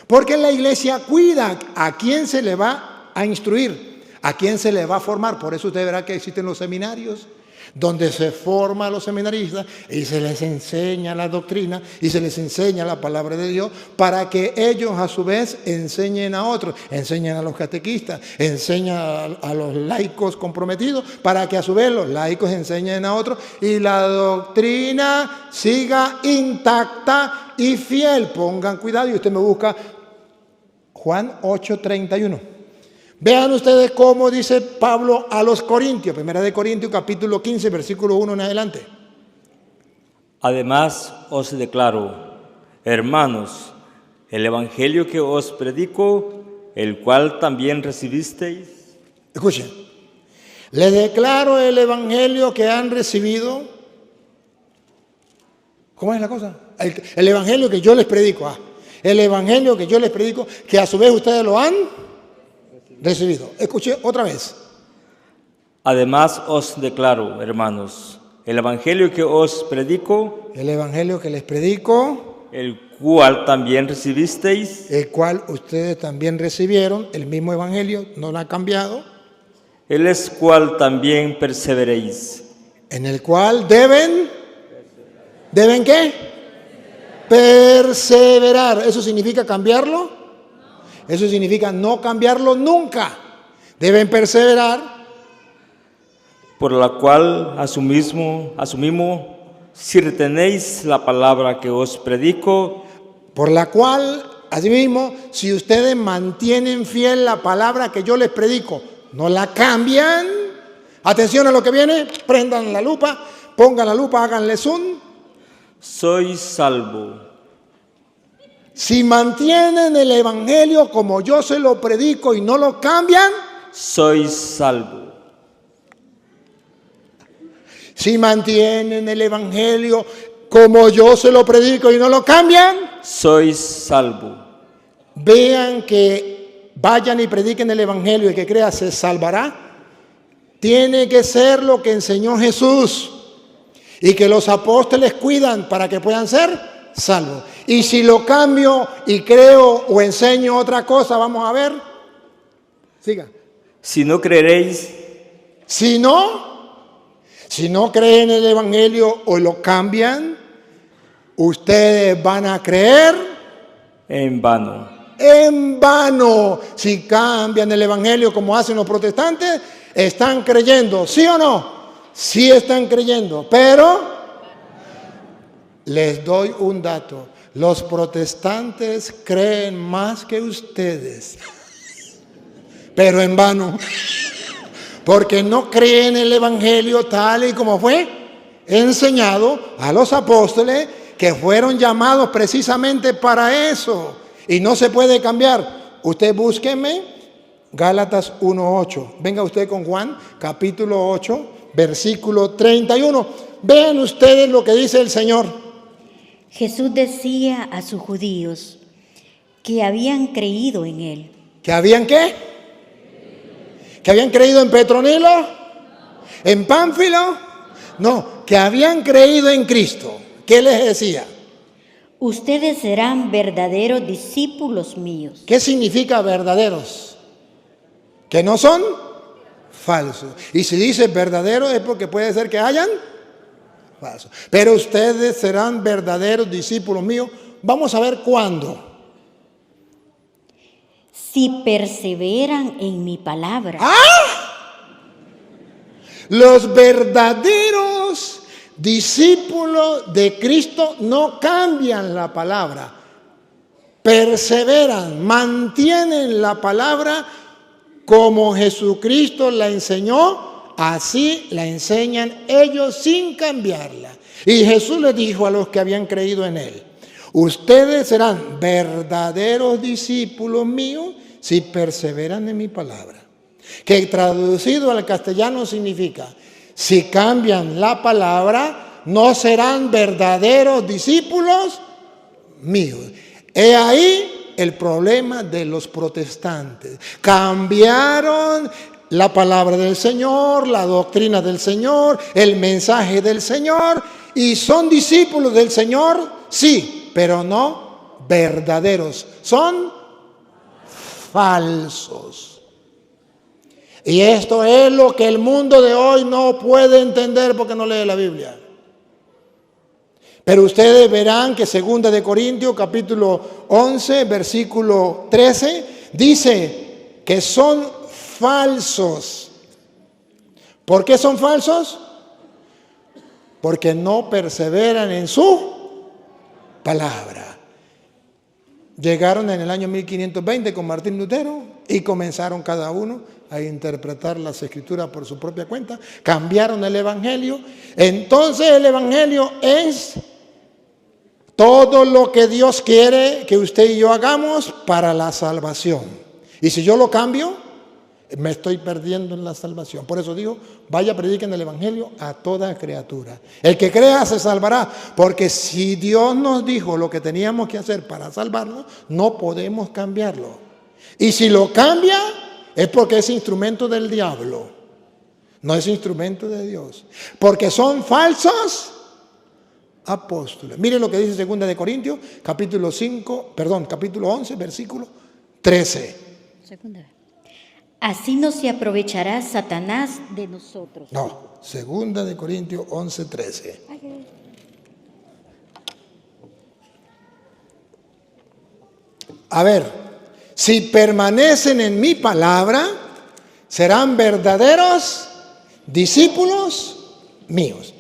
Porque la iglesia cuida a quién se le va a instruir, a quién se le va a formar. Por eso usted verá que existen los seminarios, donde se forma a los seminaristas y se les enseña la doctrina y se les enseña la palabra de Dios para que ellos a su vez enseñen a otros, enseñen a los catequistas, enseñan a los laicos comprometidos para que a su vez los laicos enseñen a otros y la doctrina siga intacta y fiel. Pongan cuidado y usted me busca Juan 8:31. Vean ustedes cómo dice Pablo a los Corintios, 1 Corintios capítulo 15, versículo 1 en adelante. Además os declaro, hermanos, el evangelio que os predico, el cual también recibisteis. Escuchen, les declaro el evangelio que han recibido. ¿Cómo es la cosa? El evangelio que yo les predico. El evangelio que yo les predico, que a su vez ustedes lo han recibido. Escuche otra vez. Además os declaro, hermanos, el evangelio que os predico, El evangelio que les predico, el cual también recibisteis, el cual ustedes también recibieron, el mismo evangelio, no lo ha cambiado, el es cual también perseveréis. en el cual ¿deben qué? Perseverar. ¿Eso significa cambiarlo? Eso significa no cambiarlo nunca. Deben perseverar. Por la cual asumimos, si retenéis la palabra que os predico, Por la cual, asimismo, si ustedes mantienen fiel la palabra que yo les predico, no la cambian. Atención a lo que viene. Prendan la lupa, pongan la lupa, háganle zoom. sois salvo. Si mantienen el evangelio como yo se lo predico y no lo cambian, Sois salvo. si mantienen el evangelio como yo se lo predico y no lo cambian, Sois salvo. vean que vayan y prediquen el evangelio y que crea se salvará. Tiene que ser lo que enseñó Jesús y que los apóstoles cuidan para que puedan ser salvos. Y si lo cambio y creo o enseño otra cosa, vamos a ver. Siga. Si no creeréis, Si no creen el evangelio o lo cambian, ustedes van a creer en vano. en vano. Si cambian el evangelio como hacen los protestantes, están creyendo, ¿sí o no? Sí están creyendo, pero les doy un dato. Los protestantes creen más que ustedes, pero en vano, porque no creen el evangelio tal y como fue enseñado a los apóstoles, que fueron llamados precisamente para eso, y no se puede cambiar. Usted búsqueme Gálatas 1:8. Venga usted con Juan, capítulo 8, versículo 31. Vean ustedes lo que dice el Señor. Jesús decía a sus judíos que habían creído en él. ¿Que habían qué? ¿Que habían creído en Petronilo? ¿En Pánfilo? No, que habían creído en Cristo. ¿Qué les decía? Ustedes serán verdaderos discípulos míos. ¿Qué significa verdaderos? Que no son falsos. Y si dice verdadero es porque puede ser que hayan falsos. Pero ustedes serán verdaderos discípulos míos. Vamos a ver cuándo. Si perseveran en mi palabra. Los verdaderos discípulos de Cristo no cambian la palabra. Perseveran, mantienen la palabra como Jesucristo la enseñó, así la enseñan ellos sin cambiarla. Y Jesús les dijo a los que habían creído en Él: ustedes serán verdaderos discípulos míos si perseveran en mi palabra. Que traducido al castellano significa: si cambian la palabra, no serán verdaderos discípulos míos. He ahí el problema de los protestantes. Cambiaron la palabra del Señor, la doctrina del Señor, el mensaje del Señor, y son discípulos del Señor, sí, pero no verdaderos. Son falsos. Y esto es lo que el mundo de hoy no puede entender porque no lee la Biblia. Pero ustedes verán que 2 de Corintios capítulo 11 versículo 13 dice que son falsos. ¿Por qué son falsos? Porque no perseveran en su palabra. Llegaron en el año 1520 con Martín Lutero y comenzaron cada uno a interpretar las escrituras por su propia cuenta. Cambiaron el evangelio. Entonces el evangelio es todo lo que Dios quiere que usted y yo hagamos para la salvación. Y si yo lo cambio, me estoy perdiendo en la salvación. Por eso digo, vaya, prediquen el evangelio a toda criatura. El que crea se salvará, porque si Dios nos dijo lo que teníamos que hacer para salvarnos, no podemos cambiarlo. Y si lo cambia, es porque es instrumento del diablo, no es instrumento de Dios. Porque son falsos apóstoles. Miren lo que dice 2 de Corintios, capítulo 11, versículo 13. Así no se aprovechará Satanás de nosotros. No, 2 de Corintios 11, 13. A ver, si permanecen en mi palabra, serán verdaderos discípulos míos.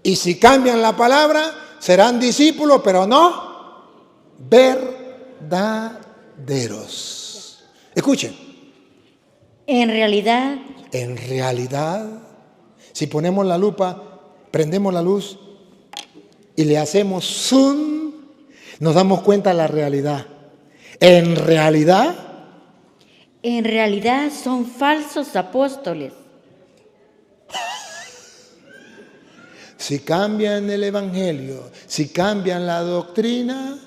Y si cambian la palabra, serán discípulos, pero no verdaderos. Escuchen. En realidad, si ponemos la lupa, prendemos la luz y le hacemos zoom, nos damos cuenta de la realidad. En realidad son falsos apóstoles. Si cambian el evangelio, si cambian la doctrina,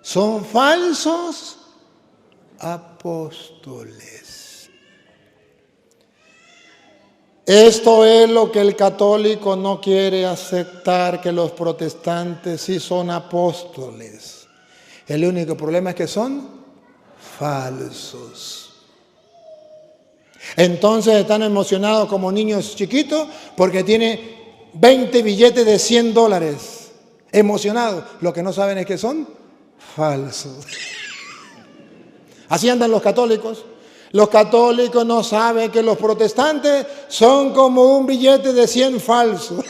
son falsos apóstoles. Esto es lo que el católico no quiere aceptar, que los protestantes sí son apóstoles. El único problema es que son falsos. Entonces están emocionados como niños chiquitos porque tiene 20 billetes de $100. Emocionados. Lo que no saben es que son falsos. Así andan los católicos. Los católicos no saben que los protestantes son como un billete de 100 falsos.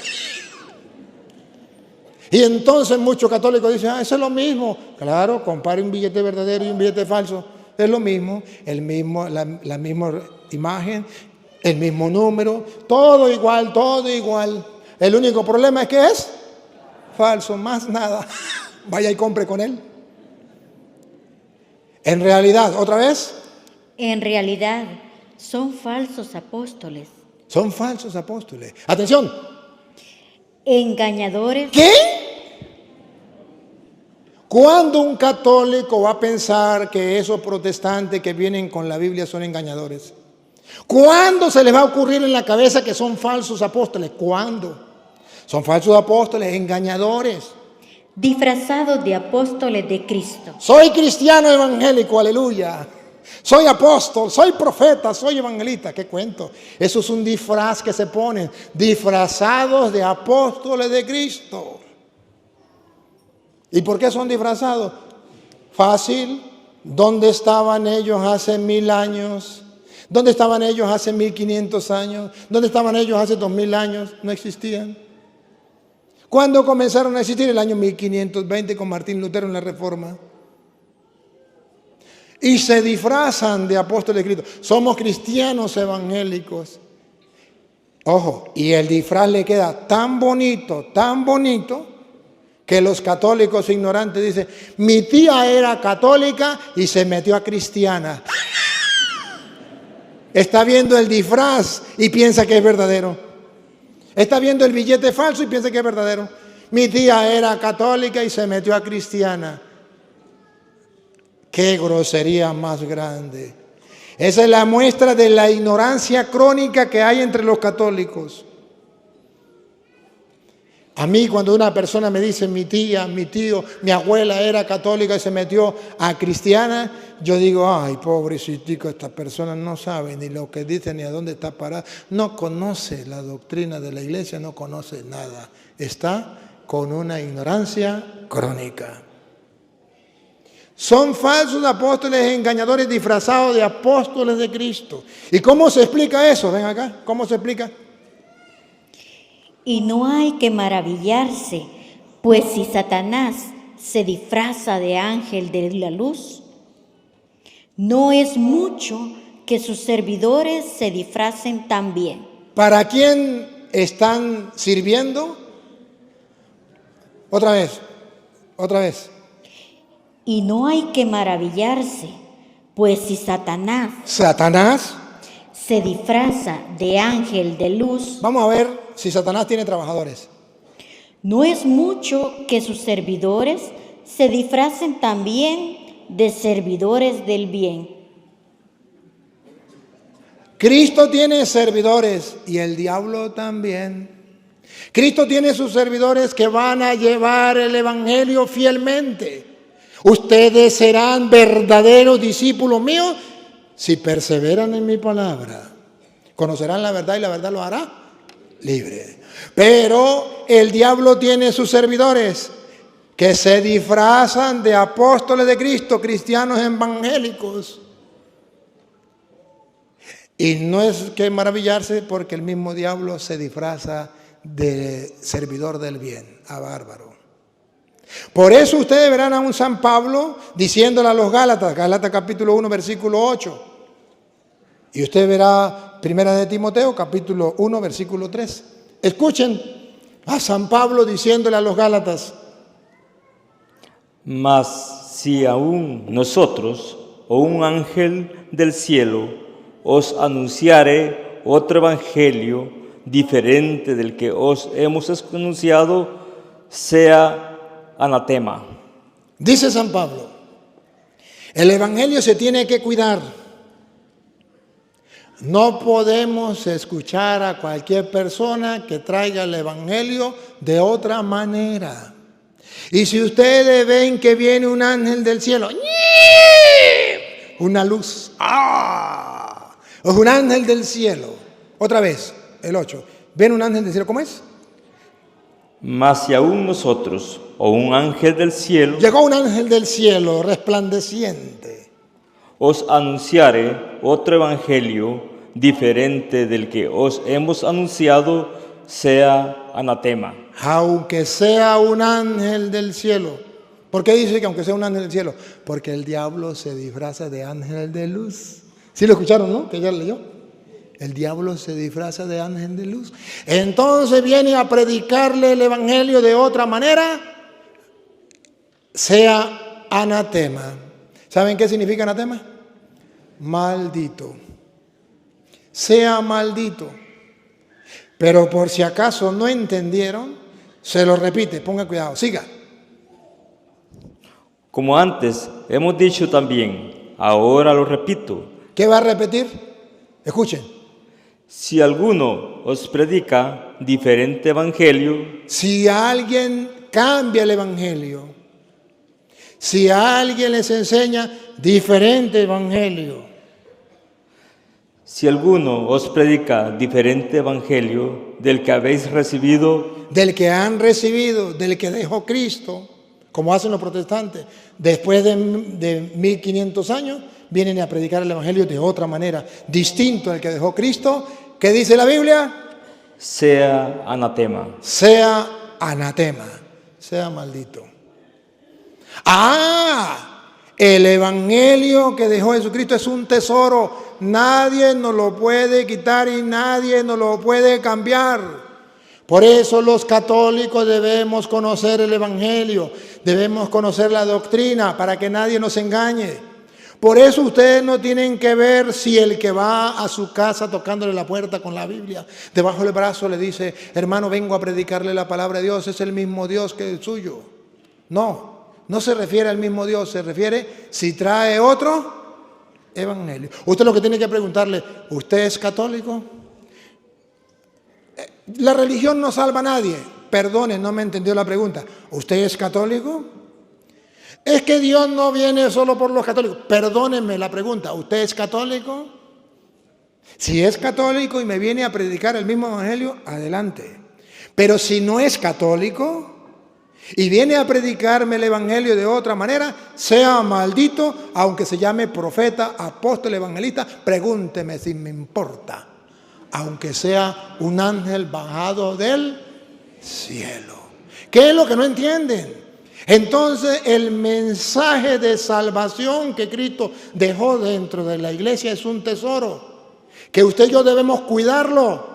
Y entonces muchos católicos dicen, eso es lo mismo. Claro, compare un billete verdadero y un billete falso. Es lo mismo, la misma imagen, el mismo número, todo igual, todo igual. El único problema es que es falso, más nada. Vaya y compre con él. En realidad, otra vez. En realidad, son falsos apóstoles. Son falsos apóstoles. Atención. Engañadores. ¿Qué? ¿Cuándo un católico va a pensar que esos protestantes que vienen con la Biblia son engañadores? ¿Cuándo se les va a ocurrir en la cabeza que son falsos apóstoles? ¿Cuándo? Son falsos apóstoles, engañadores. Disfrazados de apóstoles de Cristo. Soy cristiano evangélico, aleluya. Soy apóstol, soy profeta, soy evangelista. ¿Qué cuento? Eso es un disfraz que se ponen, disfrazados de apóstoles de Cristo. ¿Y por qué son disfrazados? Fácil. ¿Dónde estaban ellos hace 1000 años? ¿Dónde estaban ellos hace 1500 años? ¿Dónde estaban ellos hace 2000 años? No existían. ¿Cuándo comenzaron a existir? El año 1520 con Martín Lutero en la Reforma. Y se disfrazan de apóstoles de Cristo. Somos cristianos evangélicos. Ojo, y el disfraz le queda tan bonito, que los católicos ignorantes dicen, mi tía era católica y se metió a cristiana. Está viendo el disfraz y piensa que es verdadero. Está viendo el billete falso y piensa que es verdadero. Mi tía era católica y se metió a cristiana. ¡Qué grosería más grande! Esa es la muestra de la ignorancia crónica que hay entre los católicos. A mí cuando una persona me dice mi tía, mi tío, mi abuela era católica y se metió a cristiana, yo digo, ay, pobrecitico, esta persona no sabe ni lo que dice ni a dónde está parada, no conoce la doctrina de la iglesia, no conoce nada, está con una ignorancia crónica. Son falsos apóstoles engañadores disfrazados de apóstoles de Cristo. ¿Y cómo se explica eso? Ven acá, ¿cómo se explica? Y no hay que maravillarse, pues si Satanás se disfraza de ángel de la luz, no es mucho que sus servidores se disfracen también. ¿Para quién están sirviendo? Otra vez. Y no hay que maravillarse, pues si Satanás se disfraza de ángel de luz, vamos a ver si Satanás tiene trabajadores. no es mucho que sus servidores se disfracen también de servidores del bien. Cristo tiene servidores y el diablo también. Cristo tiene sus servidores que van a llevar el evangelio fielmente. Ustedes serán verdaderos discípulos míos si perseveran en mi palabra. Conocerán la verdad y la verdad los hará libre. Pero el diablo tiene sus servidores que se disfrazan de apóstoles de Cristo, cristianos evangélicos. Y no es que maravillarse porque el mismo diablo se disfraza de servidor del bien, a bárbaro. Por eso ustedes verán a un San Pablo diciéndole a los Gálatas, Gálatas capítulo 1, versículo 8. Y usted verá Primera de Timoteo, capítulo 1, versículo 3. Escuchen a San Pablo diciéndole a los Gálatas. Mas si aún nosotros o un ángel del cielo os anunciare otro evangelio diferente del que os hemos anunciado, sea anatema. Dice San Pablo, el evangelio se tiene que cuidar. No podemos escuchar a cualquier persona que traiga el evangelio de otra manera. Y si ustedes ven que viene un ángel del cielo, una luz, es un ángel del cielo. Otra vez, el 8. ¿Viene un ángel del cielo? ¿Cómo es? Mas si aún nosotros o un ángel del cielo llegó un ángel del cielo resplandeciente, os anunciare otro evangelio diferente del que os hemos anunciado, sea anatema. aunque sea un ángel del cielo. ¿Por qué dice que aunque sea un ángel del cielo? Porque el diablo se disfraza de ángel de luz. ¿Sí lo escucharon, no? Que ya leyó. El diablo se disfraza de ángel de luz. Entonces viene a predicarle el evangelio de otra manera, sea anatema. ¿Saben qué significa anatema? Maldito. Sea maldito. Pero por si acaso no entendieron, se lo repite, pongan cuidado, siga. Como antes hemos dicho también, ahora lo repito. ¿Qué va a repetir? Escuchen, Si alguno os predica diferente evangelio si alguien cambia el evangelio, si alguien les enseña diferente evangelio, Si alguno os predica diferente evangelio del que habéis recibido, del que han recibido, del que dejó Cristo, como hacen los protestantes, después de 1500 años, vienen a predicar el evangelio de otra manera, distinto al que dejó Cristo. ¿Qué dice la Biblia? sea anatema. Sea anatema, sea maldito. El evangelio que dejó Jesucristo es un tesoro. Nadie nos lo puede quitar y nadie nos lo puede cambiar. Por eso los católicos debemos conocer el evangelio, debemos conocer la doctrina para que nadie nos engañe. Por eso ustedes no tienen que ver si el que va a su casa tocándole la puerta con la Biblia debajo del brazo le dice, hermano, vengo a predicarle la palabra de Dios, es el mismo Dios que el suyo. No se refiere al mismo Dios, se refiere si trae otro evangelio. Usted lo que tiene que preguntarle, ¿usted es católico? La religión no salva a nadie. Perdone, no me entendió la pregunta. ¿Usted es católico? Es que Dios no viene solo por los católicos. Perdónenme la pregunta, ¿usted es católico? Si es católico y me viene a predicar el mismo evangelio, adelante. Pero si no es católico y viene a predicarme el evangelio de otra manera, sea maldito, aunque se llame profeta, apóstol, evangelista, pregúnteme si me importa, aunque sea un ángel bajado del cielo. ¿Qué es lo que no entienden? Entonces el mensaje de salvación que Cristo dejó dentro de la iglesia es un tesoro, que usted y yo debemos cuidarlo,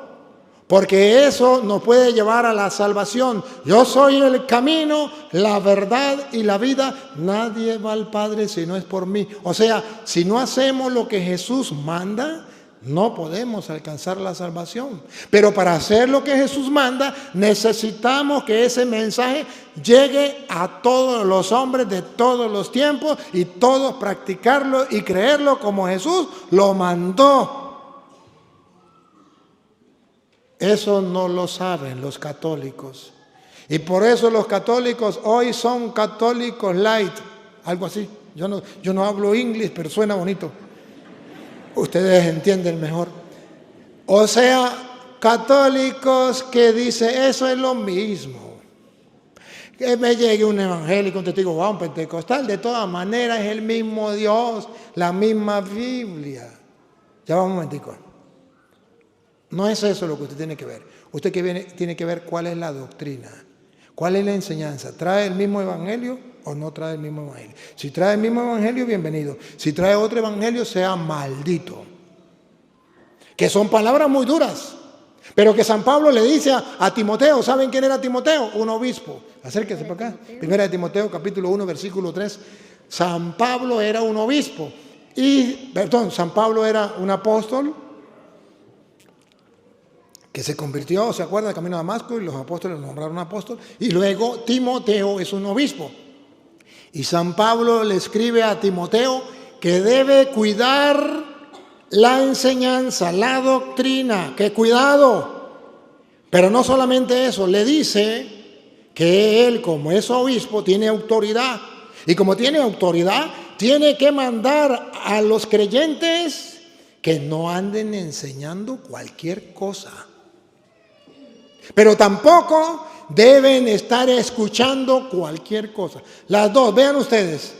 porque eso nos puede llevar a la salvación. Yo soy el camino, la verdad y la vida. Nadie va al Padre si no es por mí. O sea, si no hacemos lo que Jesús manda, no podemos alcanzar la salvación. Pero para hacer lo que Jesús manda, necesitamos que ese mensaje llegue a todos los hombres de todos los tiempos y todos practicarlo y creerlo como Jesús lo mandó. Eso no lo saben los católicos. Y por eso los católicos hoy son católicos light, algo así. Yo no hablo inglés, pero suena bonito. Ustedes entienden mejor. O sea, católicos que dicen, eso es lo mismo. Que me llegue un evangélico, un testigo, un pentecostal, de todas maneras es el mismo Dios, la misma Biblia. Ya va un momentico. No es eso lo que usted tiene que ver. Usted tiene que ver cuál es la doctrina, cuál es la enseñanza. ¿Trae el mismo evangelio o no trae el mismo evangelio? Si trae el mismo evangelio, bienvenido. Si trae otro evangelio, sea maldito. Que son palabras muy duras, pero que San Pablo le dice a Timoteo. ¿Saben quién era Timoteo? Un obispo. Acérquese para acá. Primera de Timoteo, capítulo 1, versículo 3. San Pablo era un obispo. San Pablo era un apóstol que se convirtió, ¿se acuerda? De camino a Damasco, y los apóstoles lo nombraron apóstol. Y luego Timoteo es un obispo. Y San Pablo le escribe a Timoteo que debe cuidar la enseñanza, la doctrina, que cuidado. Pero no solamente eso, le dice que él, como es obispo, tiene autoridad. Y como tiene autoridad, tiene que mandar a los creyentes que no anden enseñando cualquier cosa. Pero tampoco deben estar escuchando cualquier cosa. Las dos, vean ustedes.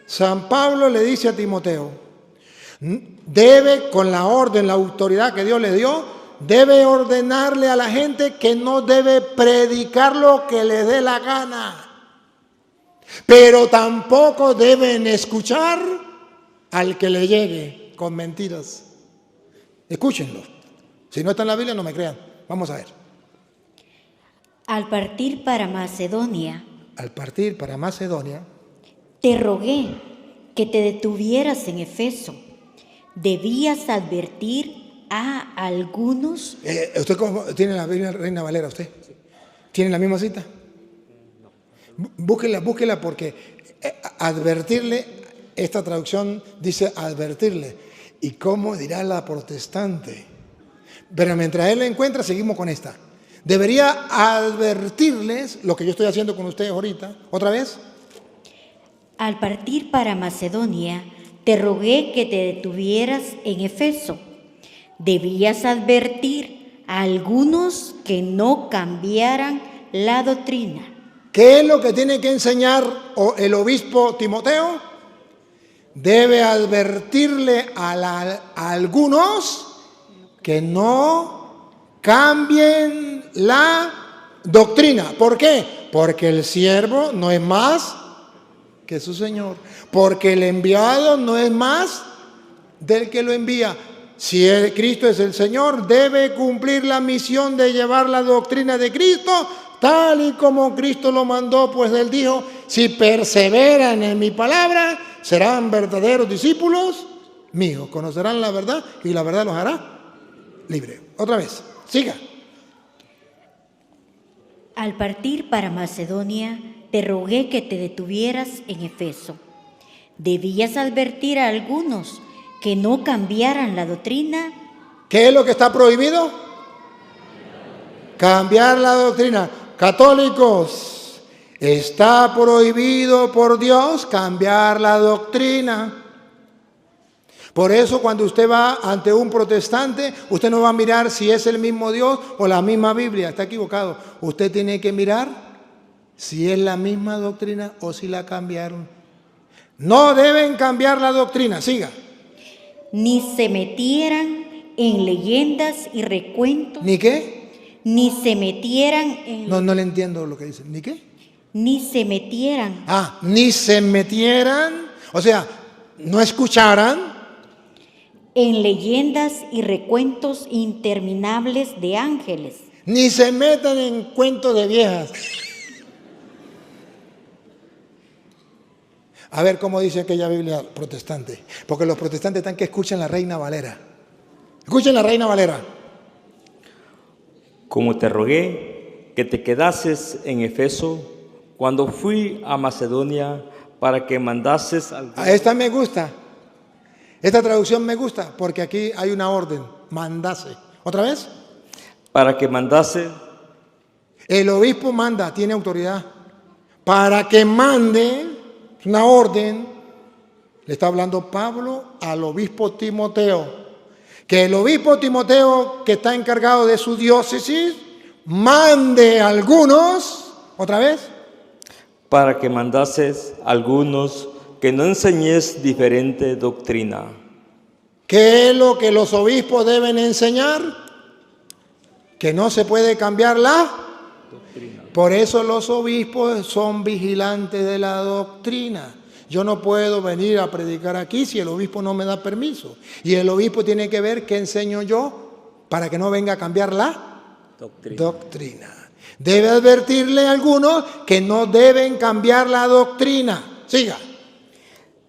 San Pablo le dice a Timoteo, debe, con la orden, la autoridad que Dios le dio, debe ordenarle a la gente que no debe predicar lo que le dé la gana. Pero tampoco deben escuchar al que le llegue con mentiras. Escúchenlo. Si no está en la Biblia, no me crean. Vamos a ver. Al partir para Macedonia, te rogué que te detuvieras en Efeso. Debías advertir a algunos. ¿Usted tiene la Biblia Reina Valera? ¿Usted tiene la misma cita? Búsquela porque advertirle, esta traducción dice advertirle. ¿Y cómo dirá la protestante? Pero mientras él la encuentra, seguimos con esta. Debería advertirles lo que yo estoy haciendo con ustedes ahorita. ¿Otra vez? Al partir para Macedonia, te rogué que te detuvieras en Efeso. Debías advertir a algunos que no cambiaran la doctrina. ¿Qué es lo que tiene que enseñar el obispo Timoteo? Debe advertirle a algunos que no cambien la doctrina. ¿Por qué? Porque el siervo no es más que su Señor. Porque el enviado no es más del que lo envía. Si Cristo es el Señor, debe cumplir la misión de llevar la doctrina de Cristo, tal y como Cristo lo mandó, pues él dijo, si perseveran en mi palabra, serán verdaderos discípulos míos, conocerán la verdad y la verdad los hará libre. Otra vez, siga. Al partir para Macedonia, te rogué que te detuvieras en Efeso. Debías advertir a algunos que no cambiaran la doctrina. ¿Qué es lo que está prohibido? Cambiar la doctrina. Católicos, está prohibido por Dios cambiar la doctrina. Por eso cuando usted va ante un protestante, usted no va a mirar si es el mismo Dios o la misma Biblia. Está equivocado. Usted tiene que mirar si es la misma doctrina o si la cambiaron. No deben cambiar la doctrina. Siga. Ni se metieran en leyendas y recuentos. ¿Ni qué? Ni se metieran en... No le entiendo lo que dice. ¿Ni qué? Ni se metieran. Ni se metieran. O sea, no escucharan. En leyendas y recuentos interminables de ángeles. Ni se metan en cuentos de viejas. A ver cómo dice aquella Biblia protestante. Porque los protestantes están que escuchen la Reina Valera. Escuchen la Reina Valera. Como te rogué que te quedases en Efeso cuando fui a Macedonia para que mandases al... A esta me gusta. Esta traducción me gusta porque aquí hay una orden. Mandase. ¿Otra vez? Para que mandase... El obispo manda, tiene autoridad. Para que mande, una orden, le está hablando Pablo al obispo Timoteo. Que el obispo Timoteo, que está encargado de su diócesis, mande a algunos, ¿otra vez? Para que mandases a algunos que no enseñes diferente doctrina. ¿Qué es lo que los obispos deben enseñar? Que no se puede cambiar la doctrina. Por eso los obispos son vigilantes de la doctrina. Yo no puedo venir a predicar aquí si el obispo no me da permiso. Y el obispo tiene que ver qué enseño yo para que no venga a cambiar la doctrina. Debe advertirle a algunos que no deben cambiar la doctrina. Siga.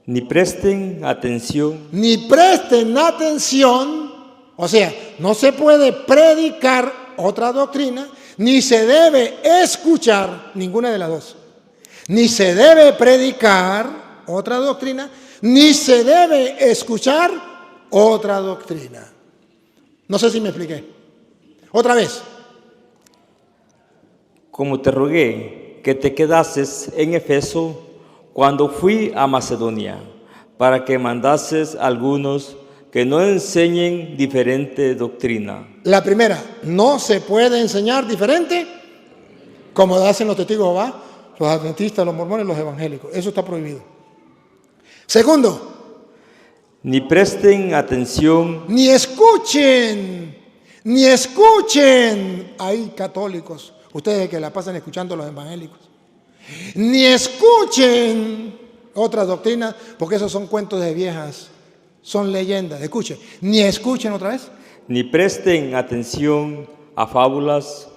Ni presten atención. Ni presten atención. O sea, no se puede predicar otra doctrina, ni se debe escuchar ninguna de las dos. Ni se debe predicar otra doctrina, ni se debe escuchar otra doctrina. No sé si me expliqué. Otra vez. Como te rogué que te quedases en Efeso cuando fui a Macedonia, para que mandases a algunos que no enseñen diferente doctrina. La primera, no se puede enseñar diferente, como hacen los testigos de Jehová, los adventistas, los mormones, los evangélicos. Eso está prohibido. Segundo, ni presten atención, ni escuchen. Hay católicos, ustedes que la pasan escuchando a los evangélicos. Ni escuchen otras doctrinas, porque esos son cuentos de viejas, son leyendas. Escuchen, ni escuchen otra vez. Ni presten atención a fábulas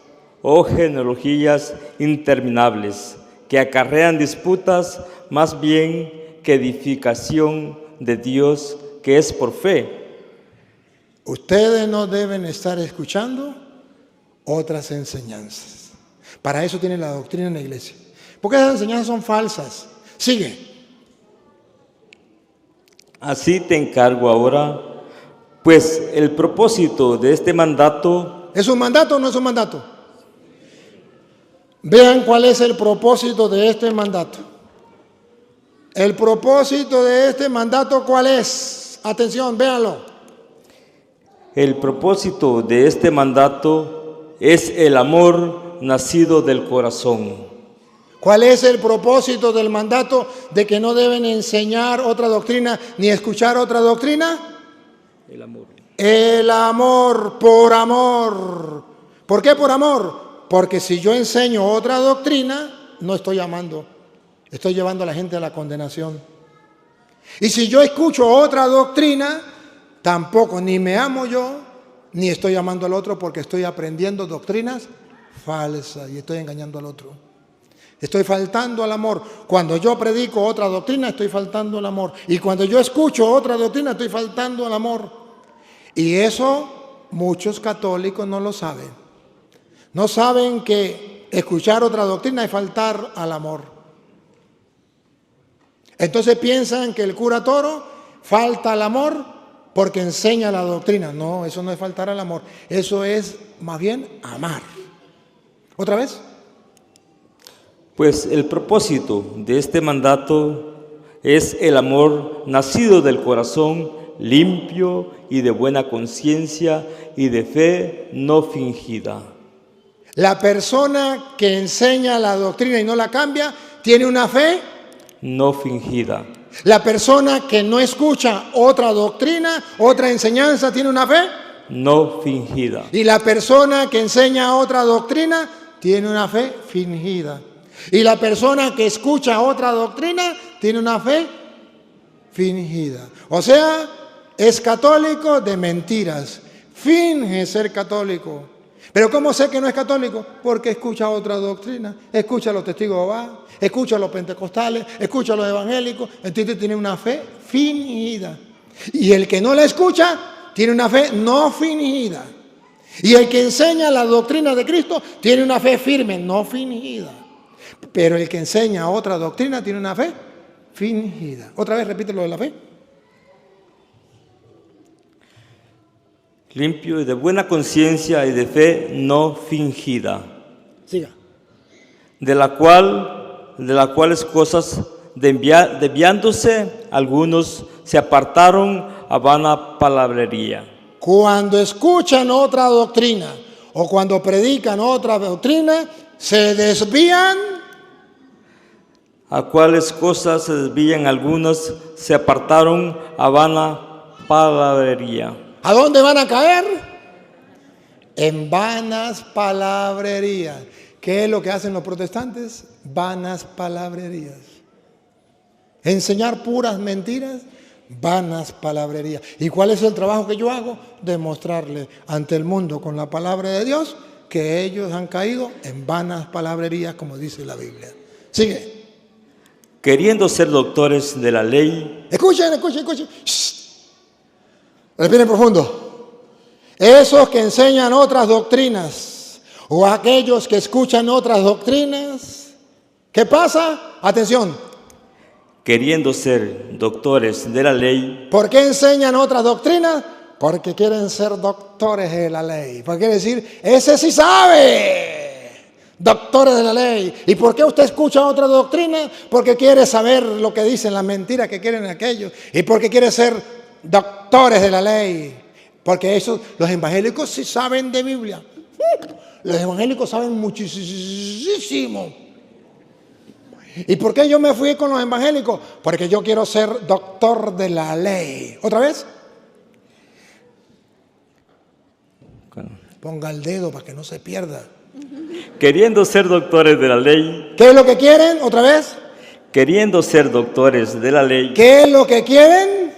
o genealogías interminables que acarrean disputas más bien que edificación de Dios, que es por fe. Ustedes no deben estar escuchando otras enseñanzas. Para eso tiene la doctrina en la iglesia. Porque esas enseñanzas son falsas. Sigue. Así te encargo ahora Pues el propósito de este mandato ¿Es un mandato o no es un mandato? Vean cuál es el propósito de este mandato. El propósito de este mandato, ¿cuál es? Atención, véanlo. El propósito de este mandato es el amor nacido del corazón. ¿Cuál es el propósito del mandato de que no deben enseñar otra doctrina ni escuchar otra doctrina? El amor. El amor, por amor. ¿Por qué por amor? Porque si yo enseño otra doctrina, no estoy amando, estoy llevando a la gente a la condenación. Y si yo escucho otra doctrina, tampoco ni me amo yo, ni estoy amando al otro, porque estoy aprendiendo doctrinas falsas y estoy engañando al otro. Estoy faltando al amor. Cuando yo predico otra doctrina, estoy faltando al amor. Y cuando yo escucho otra doctrina, estoy faltando al amor. Y eso muchos católicos no lo saben. No saben que escuchar otra doctrina es faltar al amor. Entonces piensan que el cura Toro falta al amor porque enseña la doctrina. No, eso no es faltar al amor. Eso es más bien amar. ¿Otra vez? Pues el propósito de este mandato es el amor nacido del corazón, limpio y de buena conciencia y de fe no fingida. La persona que enseña la doctrina y no la cambia, tiene una fe no fingida. La persona que no escucha otra doctrina, otra enseñanza, tiene una fe no fingida. Y la persona que enseña otra doctrina, tiene una fe fingida. Y la persona que escucha otra doctrina, tiene una fe fingida. O sea, es católico de mentiras. Finge ser católico. Pero ¿cómo sé que no es católico? Porque escucha otra doctrina, escucha a los testigos de Jehová, escucha a los pentecostales, escucha a los evangélicos, entonces tiene una fe fingida. Y el que no la escucha, tiene una fe no fingida. Y el que enseña la doctrina de Cristo, tiene una fe firme, no fingida. Pero el que enseña otra doctrina, tiene una fe fingida. Otra vez repite lo de la fe. Limpio y de buena conciencia y de fe no fingida. Siga. De la cuales cosas desviándose, algunos se apartaron a vana palabrería. Cuando escuchan otra doctrina o cuando predican otra doctrina, se desvían. A cuales cosas se desvían algunos, se apartaron a vana palabrería. ¿A dónde van a caer? En vanas palabrerías. ¿Qué es lo que hacen los protestantes? Vanas palabrerías. Enseñar puras mentiras, vanas palabrerías. ¿Y cuál es el trabajo que yo hago? Demostrarle ante el mundo con la palabra de Dios que ellos han caído en vanas palabrerías, como dice la Biblia. Sigue. Queriendo ser doctores de la ley. Escuchen. Shh. Respiren profundo. Esos que enseñan otras doctrinas o aquellos que escuchan otras doctrinas, ¿qué pasa? Atención. Queriendo ser doctores de la ley. ¿Por qué enseñan otras doctrinas? Porque quieren ser doctores de la ley. Porque quiere decir, ese sí sabe. Doctores de la ley. ¿Y por qué usted escucha otra doctrina? Porque quiere saber lo que dicen, las mentiras que quieren aquellos. Y porque quiere ser doctores de la ley, porque esos, los evangélicos sí saben de Biblia. Los evangélicos saben muchísimo. ¿Y por qué yo me fui con los evangélicos? Porque yo quiero ser doctor de la ley. ¿Otra vez? Ponga el dedo para que no se pierda. Queriendo ser doctores de la ley. ¿Qué es lo que quieren? ¿Otra vez? Queriendo ser doctores de la ley. ¿Qué es lo que quieren?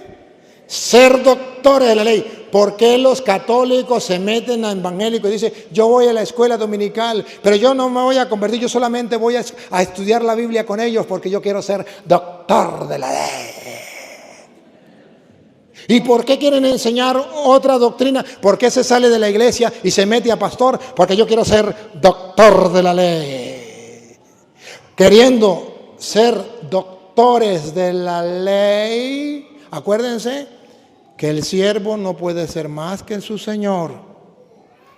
Ser doctores de la ley. ¿Por qué los católicos se meten a evangélicos y dicen, yo voy a la escuela dominical, pero yo no me voy a convertir, yo solamente voy a estudiar la Biblia con ellos porque yo quiero ser doctor de la ley? ¿Y por qué quieren enseñar otra doctrina? ¿Por qué se sale de la iglesia y se mete a pastor? Porque yo quiero ser doctor de la ley. Queriendo ser doctores de la ley, acuérdense que el siervo no puede ser más que su Señor.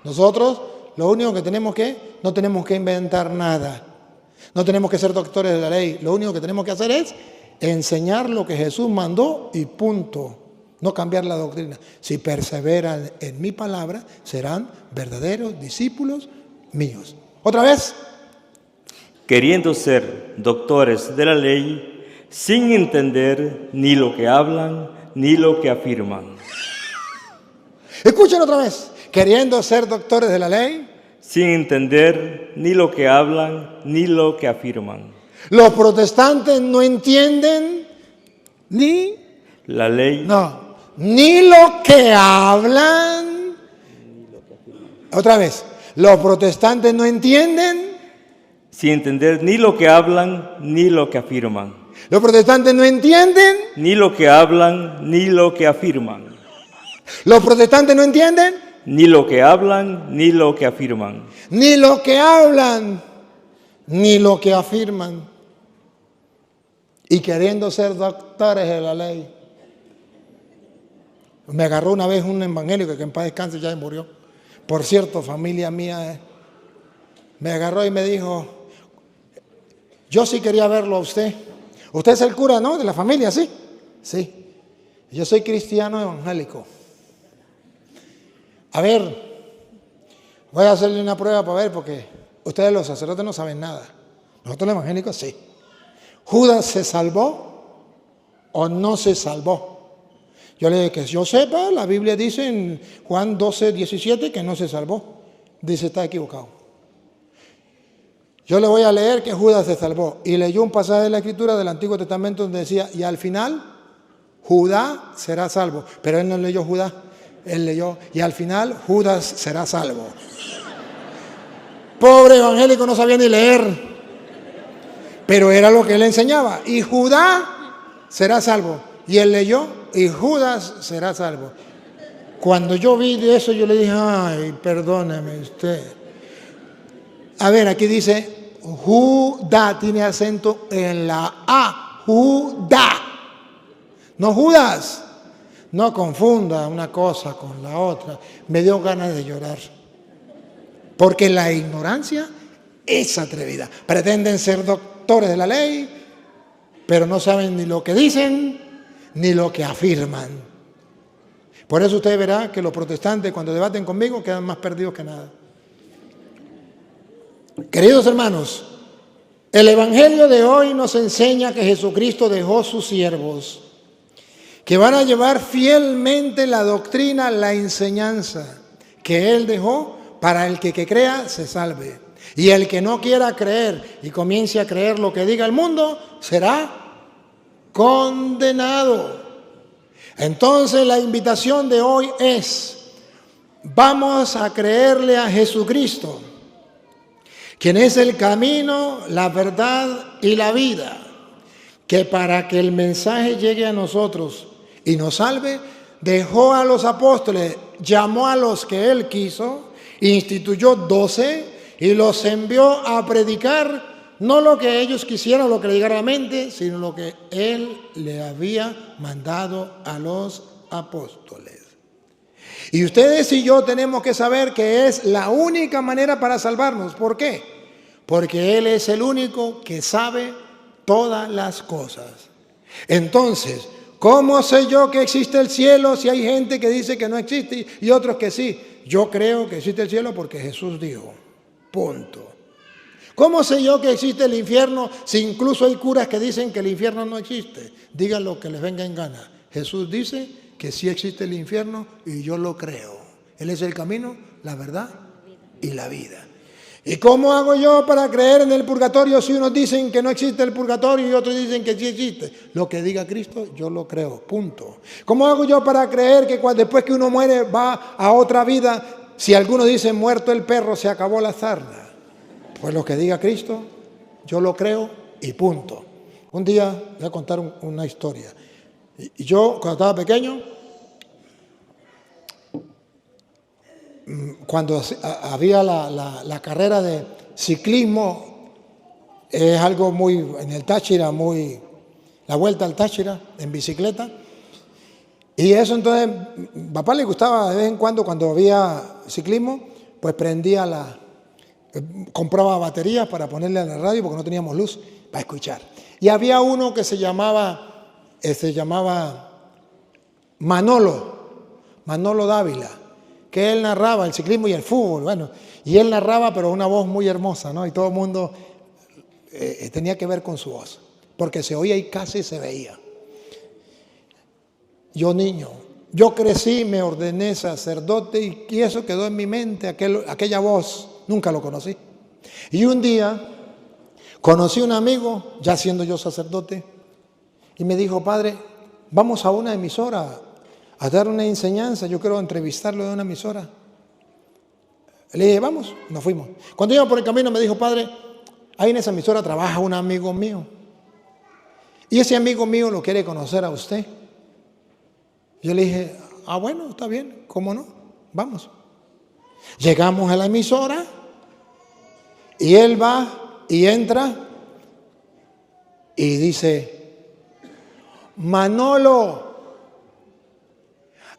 Nosotros lo único que no tenemos que inventar nada. No tenemos que ser doctores de la ley. Lo único que tenemos que hacer es enseñar lo que Jesús mandó y punto. No cambiar la doctrina. Si perseveran en mi palabra, serán verdaderos discípulos míos. Otra vez. Queriendo ser doctores de la ley, sin entender ni lo que hablan ni lo que afirman. Escuchen otra vez. Queriendo ser doctores de la ley, Sin entender ni lo que hablan ni lo que afirman. los protestantes no entienden ni La ley lo que hablan. Otra vez, los protestantes no entienden. sin entender ni lo que hablan ni lo que afirman. Los protestantes no entienden. Ni lo que hablan ni lo que afirman. Los protestantes no entienden. Ni lo que hablan ni lo que afirman. Ni lo que hablan, ni lo que afirman. Y queriendo ser doctores de la ley. Me agarró una vez un evangélico que en paz descanse ya murió. Por cierto, familia mía, me agarró y me dijo, yo sí quería verlo a usted. Usted es el cura, ¿no? De la familia, ¿sí? Sí. Yo soy cristiano evangélico. A ver, voy a hacerle una prueba para ver, porque ustedes los sacerdotes no saben nada. Nosotros los evangélicos sí. ¿Judas se salvó o no se salvó? Yo le dije que yo sepa, la Biblia dice en Juan 12:17 que no se salvó. Dice, está equivocado. Yo le voy a leer que Judas se salvó. Y leyó un pasaje de la Escritura del Antiguo Testamento donde decía, y al final, Judá será salvo. Pero él no leyó Judá, él leyó, y al final, Judas será salvo. Pobre evangélico, no sabía ni leer. Pero era lo que él enseñaba. Y Judá será salvo. Y él leyó, y Judas será salvo. Cuando yo vi de eso, yo le dije, ay, perdóneme usted. A ver, aquí dice, Judá, tiene acento en la A. Judá. No Judas. No confunda una cosa con la otra. Me dio ganas de llorar. Porque la ignorancia es atrevida. Pretenden ser doctores de la ley, pero no saben ni lo que dicen, ni lo que afirman. Por eso usted verá que los protestantes cuando debaten conmigo quedan más perdidos que nada. Queridos hermanos, el Evangelio de hoy nos enseña que Jesucristo dejó sus siervos, que van a llevar fielmente la doctrina, la enseñanza que Él dejó para el que crea se salve. Y el que no quiera creer y comience a creer lo que diga el mundo, será condenado. Entonces la invitación de hoy es, vamos a creerle a Jesucristo, quien es el camino, la verdad y la vida, que para que el mensaje llegue a nosotros y nos salve, dejó a los apóstoles, llamó a los que Él quiso, instituyó 12 y los envió a predicar no lo que ellos quisieran, lo que le llegara a la mente, sino lo que Él le había mandado a los apóstoles. Y ustedes y yo tenemos que saber que es la única manera para salvarnos. ¿Por qué? Porque Él es el único que sabe todas las cosas. Entonces, ¿cómo sé yo que existe el cielo si hay gente que dice que no existe y otros que sí? Yo creo que existe el cielo porque Jesús dijo. Punto. ¿Cómo sé yo que existe el infierno si incluso hay curas que dicen que el infierno no existe? Digan lo que les venga en gana. Jesús dice que sí existe el infierno y yo lo creo. Él es el camino, la verdad y la vida. ¿Y cómo hago yo para creer en el purgatorio si unos dicen que no existe el purgatorio y otros dicen que sí existe? Lo que diga Cristo, yo lo creo. Punto. ¿Cómo hago yo para creer que después que uno muere va a otra vida? Si algunos dicen muerto el perro, se acabó la sarna. Pues lo que diga Cristo, yo lo creo y punto. Un día voy a contar una historia. Y yo, cuando estaba pequeño, cuando había la carrera de ciclismo, es algo muy, en el Táchira, la vuelta al Táchira, en bicicleta, Y eso entonces, papá le gustaba de vez en cuando había ciclismo, pues compraba baterías para ponerle a la radio porque no teníamos luz para escuchar. Y había uno que se llamaba Manolo Dávila, que él narraba el ciclismo y el fútbol, bueno, y él narraba pero una voz muy hermosa, ¿no? Y todo el mundo tenía que ver con su voz, porque se oía y casi se veía. Yo niño, yo crecí, me ordené sacerdote y eso quedó en mi mente, aquella voz, nunca lo conocí. Y un día conocí a un amigo, ya siendo yo sacerdote, y me dijo, padre, vamos a una emisora a dar una enseñanza, yo quiero entrevistarlo de una emisora. Le dije, vamos, nos fuimos. Cuando iba por el camino me dijo, padre, ahí en esa emisora trabaja un amigo mío. Y ese amigo mío lo quiere conocer a usted. Yo le dije, bueno, está bien, ¿cómo no? Vamos. Llegamos a la emisora y él va y entra y dice, Manolo,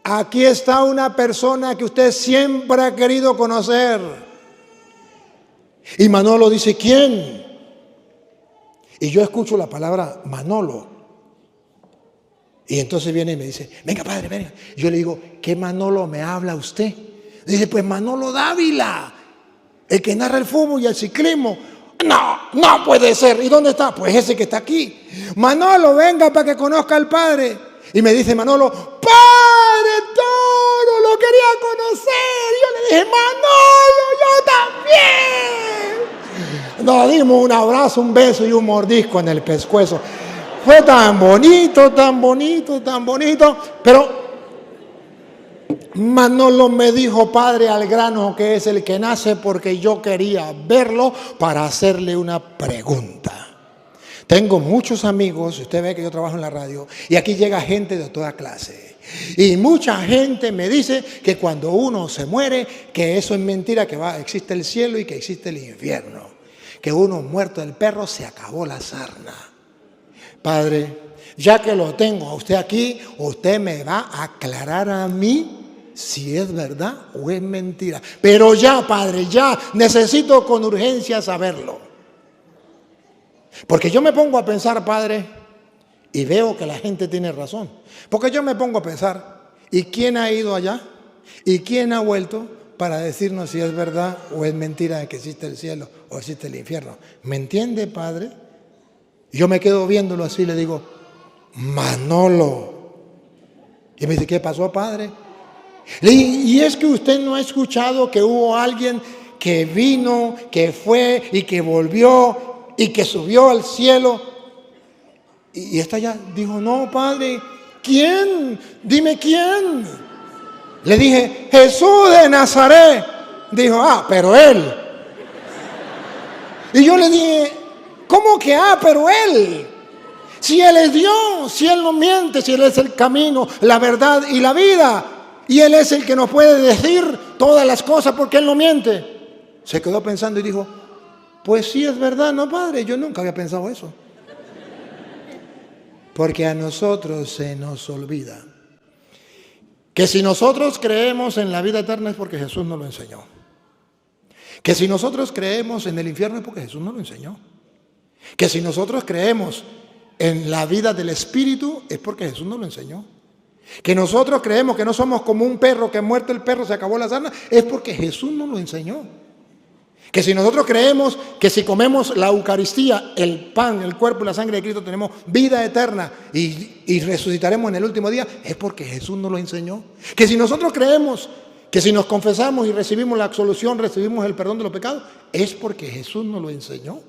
aquí está una persona que usted siempre ha querido conocer. Y Manolo dice, ¿quién? Y yo escucho la palabra Manolo. Y entonces viene y me dice, venga padre, venga. Yo le digo, ¿qué Manolo me habla usted? Dice, pues Manolo Dávila, el que narra el fútbol y el ciclismo. No puede ser. ¿Y dónde está? Pues ese que está aquí. Manolo, venga para que conozca al padre. Y me dice Manolo, padre Toro, lo quería conocer. Y yo le dije, Manolo, yo también. Nos dimos un abrazo, un beso y un mordisco en el pescuezo. Fue tan bonito, tan bonito, tan bonito. Pero Manolo me dijo, padre al grano, que es el que nace, porque yo quería verlo para hacerle una pregunta. Tengo muchos amigos, usted ve que yo trabajo en la radio, y aquí llega gente de toda clase. Y mucha gente me dice que cuando uno se muere, que eso es mentira, que existe el cielo y que existe el infierno. Que uno muerto del perro se acabó la sarna. Padre, ya que lo tengo a usted aquí, usted me va a aclarar a mí si es verdad o es mentira. Pero ya, padre, ya necesito con urgencia saberlo. Porque yo me pongo a pensar, padre, y veo que la gente tiene razón. Porque yo me pongo a pensar, ¿y quién ha ido allá? ¿Y quién ha vuelto para decirnos si es verdad o es mentira de que existe el cielo o existe el infierno? ¿Me entiende, padre? Yo me quedo viéndolo así y le digo, Manolo. Y me dice, ¿qué pasó, padre? Y es que usted no ha escuchado que hubo alguien que vino, que fue y que volvió y que subió al cielo. Y esta ya dijo, no, padre, ¿quién? Dime quién. Le dije, Jesús de Nazaret. Dijo, pero él. Y yo le dije, ¿cómo que pero él? Si él es Dios, si él no miente, si él es el camino, la verdad y la vida. Y él es el que nos puede decir todas las cosas porque él no miente. Se quedó pensando y dijo, pues sí es verdad, no padre, yo nunca había pensado eso. Porque a nosotros se nos olvida que si nosotros creemos en la vida eterna es porque Jesús nos lo enseñó. Que si nosotros creemos en el infierno es porque Jesús nos lo enseñó. Que si nosotros creemos en la vida del Espíritu es porque Jesús nos lo enseñó. Que nosotros creemos que no somos como un perro, que muerto el perro se acabó la sarna, es porque Jesús nos lo enseñó. Que si nosotros creemos que si comemos la Eucaristía, el pan, el cuerpo y la sangre de Cristo, tenemos vida eterna y resucitaremos en el último día, es porque Jesús nos lo enseñó. Que si nosotros creemos que si nos confesamos y recibimos la absolución, recibimos el perdón de los pecados, es porque Jesús nos lo enseñó.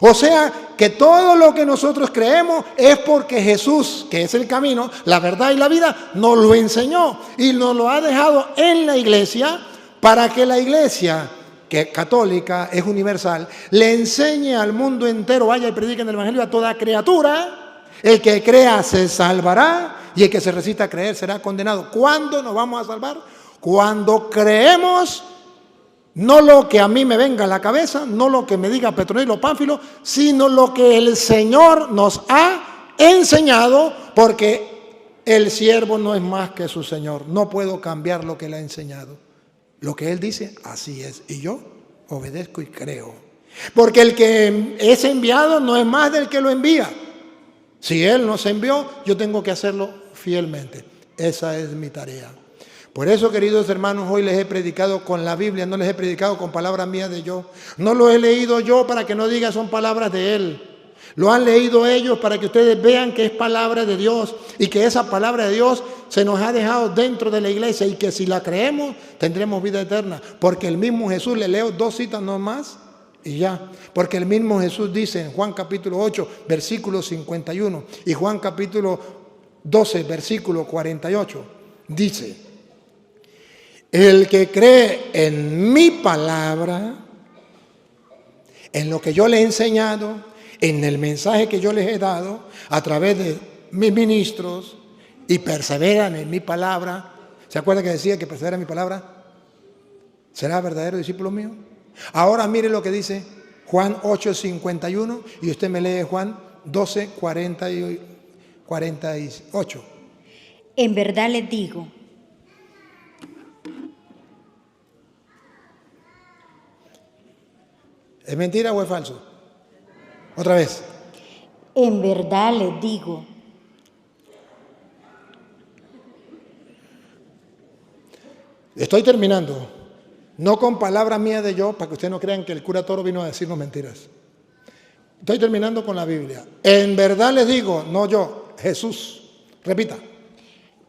O sea, que todo lo que nosotros creemos es porque Jesús, que es el camino, la verdad y la vida, nos lo enseñó y nos lo ha dejado en la iglesia para que la iglesia, que católica es universal, le enseñe al mundo entero, vaya y prediquen el evangelio a toda criatura. El que crea se salvará y el que se resista a creer será condenado. ¿Cuándo nos vamos a salvar? Cuando creemos no lo que a mí me venga a la cabeza, no lo que me diga Petronilo Pánfilo, sino lo que el Señor nos ha enseñado, porque el siervo no es más que su Señor. No puedo cambiar lo que Él ha enseñado. Lo que Él dice, así es. Y yo obedezco y creo. Porque el que es enviado no es más del que lo envía. Si Él nos envió, yo tengo que hacerlo fielmente. Esa es mi tarea. Por eso, queridos hermanos, hoy les he predicado con la Biblia, no les he predicado con palabras mías de yo. No lo he leído yo para que no diga son palabras de Él. Lo han leído ellos para que ustedes vean que es palabra de Dios y que esa palabra de Dios se nos ha dejado dentro de la iglesia y que si la creemos tendremos vida eterna. Porque el mismo Jesús, le leo 2 citas nomás y ya. Porque el mismo Jesús dice en Juan capítulo 8, versículo 51 y Juan capítulo 12, versículo 48, dice: el que cree en mi palabra, en lo que yo le he enseñado, en el mensaje que yo les he dado a través de mis ministros y perseveran en mi palabra. ¿Se acuerdan que decía que persevera en mi palabra? ¿Será verdadero discípulo mío? Ahora mire lo que dice Juan 8:51 y usted me lee Juan 12:48. En verdad les digo, ¿es mentira o es falso? Otra vez. en verdad les digo. Estoy terminando. No con palabras mías de yo, para que ustedes no crean que el cura Toro vino a decirnos mentiras. Estoy terminando con la Biblia. En verdad les digo, no yo, Jesús. Repita.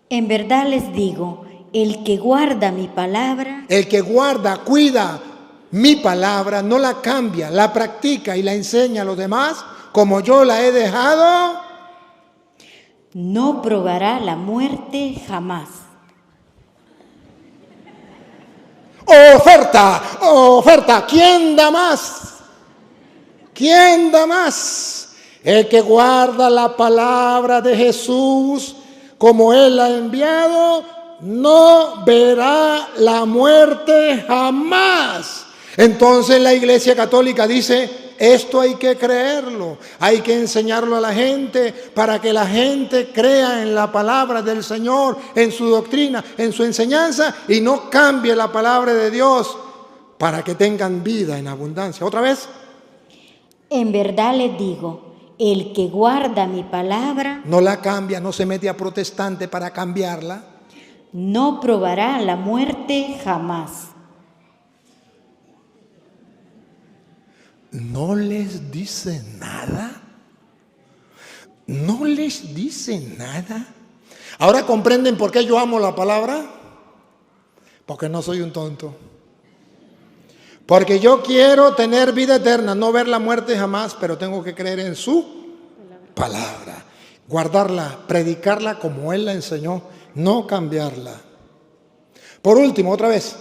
En verdad les digo, el que guarda mi palabra, El que guarda, cuida mi palabra, no la cambia, la practica y la enseña a los demás, como yo la he dejado, no probará la muerte jamás. Oferta, oferta. ¿Quién da más? ¿Quién da más? El que guarda la palabra de Jesús como Él la ha enviado, no verá la muerte jamás. Entonces la Iglesia Católica dice, esto hay que creerlo, hay que enseñarlo a la gente para que la gente crea en la palabra del Señor, en su doctrina, en su enseñanza y no cambie la palabra de Dios para que tengan vida en abundancia. ¿Otra vez? En verdad les digo, el que guarda mi palabra, No la cambia, no se mete a protestante para cambiarla. no probará la muerte jamás. ¿No les dice nada? ¿No les dice nada? ¿Ahora comprenden por qué yo amo la palabra? Porque no soy un tonto. Porque yo quiero tener vida eterna, no ver la muerte jamás, pero tengo que creer en su palabra. Guardarla, predicarla como Él la enseñó, no cambiarla. Por último, otra vez.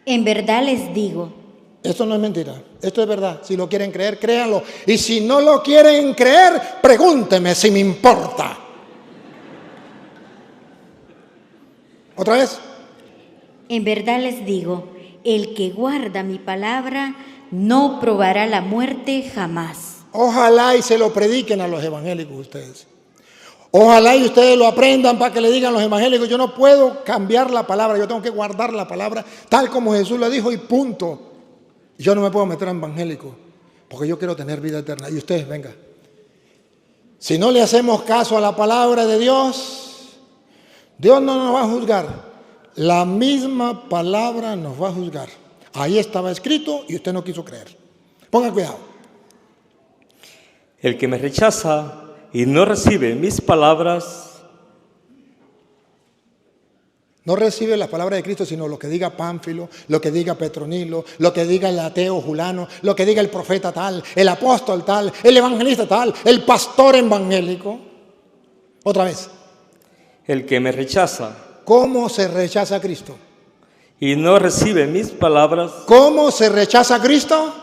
En verdad les digo, Esto no es mentira, esto es verdad. Si lo quieren creer, créanlo. Y si no lo quieren creer, pregúnteme si me importa. ¿Otra vez? en verdad les digo, el que guarda mi palabra, no probará la muerte jamás. Ojalá y se lo prediquen a los evangélicos ustedes. Ojalá y ustedes lo aprendan para que le digan a los evangélicos, yo no puedo cambiar la palabra, yo tengo que guardar la palabra tal como Jesús lo dijo y punto. Yo no me puedo meter a evangélico porque yo quiero tener vida eterna. Y ustedes, venga. Si no le hacemos caso a la palabra de Dios, Dios no nos va a juzgar. La misma palabra nos va a juzgar. Ahí estaba escrito y usted no quiso creer. Ponga cuidado. El que me rechaza y no recibe mis palabras, No recibe las palabras de Cristo, sino lo que diga Pánfilo, lo que diga Petronilo, lo que diga el ateo Julano, lo que diga el profeta tal, el apóstol tal, el evangelista tal, el pastor evangélico. Otra vez. el que me rechaza ¿Cómo se rechaza a Cristo? y no recibe mis palabras, ¿Cómo se rechaza a Cristo?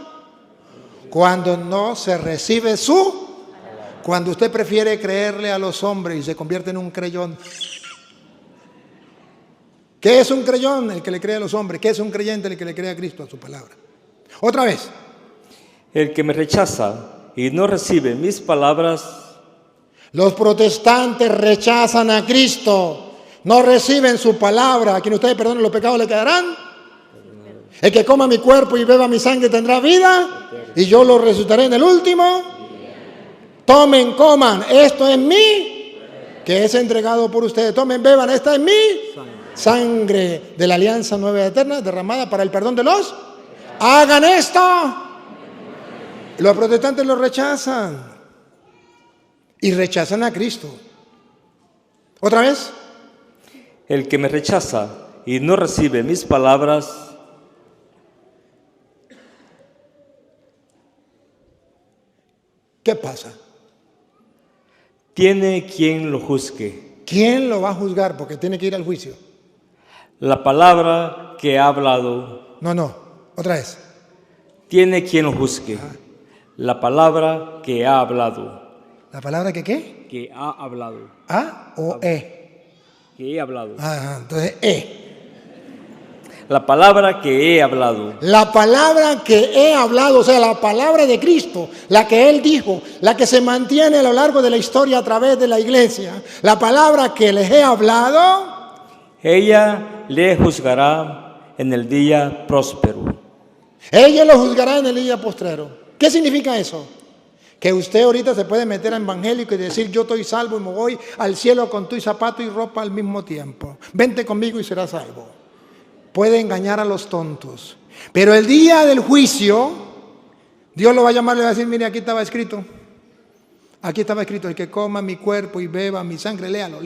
Cuando no se recibe cuando usted prefiere creerle a los hombres y se convierte en un creyón. ¿Qué es un creyón? El que le cree a los hombres. ¿Qué es un creyente? El que le cree a Cristo, a su palabra. Otra vez. el que me rechaza y no recibe mis palabras, Los protestantes rechazan a Cristo, no reciben su palabra. A quien ustedes perdonen los pecados le quedarán. El que coma mi cuerpo y beba mi sangre tendrá vida, y yo lo resucitaré en el último. Tomen, coman, esto es mi, que es entregado por ustedes. Tomen, beban, esta es mi sangre de la alianza nueva y eterna, derramada para el perdón de los. Hagan esto. Los protestantes lo rechazan. Y rechazan a Cristo. ¿Otra vez? El que me rechaza y no recibe mis palabras, ¿qué pasa? tiene quien lo juzgue. ¿Quién lo va a juzgar? Porque tiene que ir al juicio. La palabra que ha hablado, No, otra vez. tiene quien lo juzgue. La palabra que ha hablado. ¿La palabra que qué? Que ha hablado. ¿A o E? Que he hablado. Entonces E. La palabra que he hablado. La palabra que he hablado, o sea, la palabra de Cristo, la que Él dijo, la que se mantiene a lo largo de la historia a través de la iglesia, la palabra que les he hablado, Ella le juzgará en el día próspero. ella lo juzgará en el día postrero. ¿Qué significa eso? Que usted ahorita se puede meter a evangélico y decir, yo estoy salvo y me voy al cielo con tu zapato y ropa al mismo tiempo. Vente conmigo y serás salvo. Puede engañar a los tontos. Pero el día del juicio, Dios lo va a llamar y le va a decir, mire, aquí estaba escrito. Aquí estaba escrito, el que coma mi cuerpo y beba mi sangre, léalo.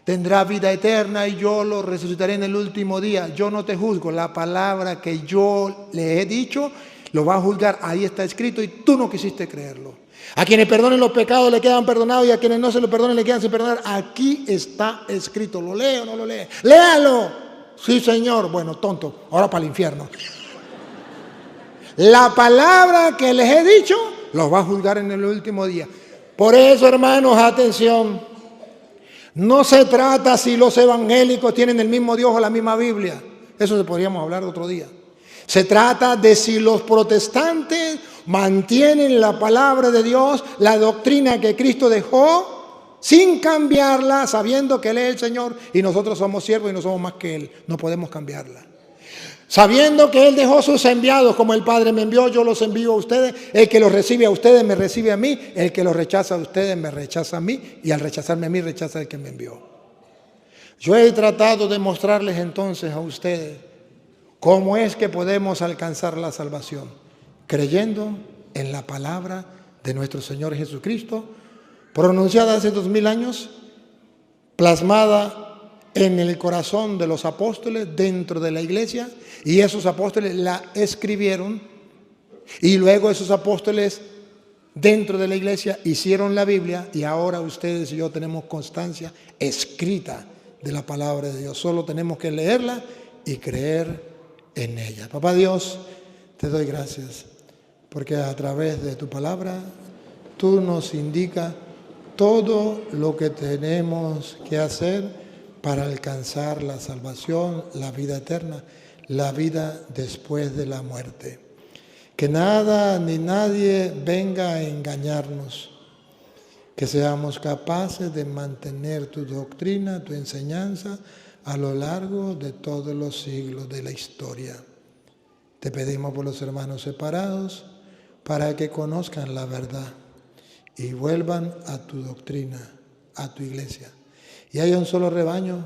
Tendrá vida eterna y yo lo resucitaré en el último día. Yo no te juzgo. La palabra que yo le he dicho, lo va a juzgar. Ahí está escrito y tú no quisiste creerlo. A quienes perdonen los pecados le quedan perdonados y a quienes no se los perdonen le quedan sin perdonar. Aquí está escrito. ¿Lo lee o no lo lee? ¡Léalo! Sí, Señor. Bueno, tonto. Ahora para el infierno. La palabra que les he dicho, los va a juzgar en el último día. Por eso, hermanos, atención. No se trata si los evangélicos tienen el mismo Dios o la misma Biblia. Eso se podríamos hablar otro día. Se trata de si los protestantes mantienen la palabra de Dios, la doctrina que Cristo dejó, sin cambiarla, sabiendo que Él es el Señor y nosotros somos siervos y no somos más que Él. No podemos cambiarla. Sabiendo que Él dejó sus enviados, como el Padre me envió, yo los envío a ustedes. El que los recibe a ustedes me recibe a mí. El que los rechaza a ustedes me rechaza a mí. Y al rechazarme a mí, rechaza al que me envió. Yo he tratado de mostrarles entonces a ustedes cómo es que podemos alcanzar la salvación. Creyendo en la palabra de nuestro Señor Jesucristo, pronunciada hace 2000 años, plasmada en el corazón de los apóstoles dentro de la iglesia, y esos apóstoles la escribieron, y luego esos apóstoles dentro de la iglesia hicieron la Biblia, y ahora ustedes y yo tenemos constancia escrita de la palabra de Dios. Solo tenemos que leerla y creer en ella. Papá Dios, te doy gracias, porque a través de tu palabra tú nos indicas todo lo que tenemos que hacer para alcanzar la salvación, la vida eterna, la vida después de la muerte. Que nada ni nadie venga a engañarnos. Que seamos capaces de mantener tu doctrina, tu enseñanza a lo largo de todos los siglos de la historia. Te pedimos por los hermanos separados para que conozcan la verdad y vuelvan a tu doctrina, a tu iglesia. Y haya un solo rebaño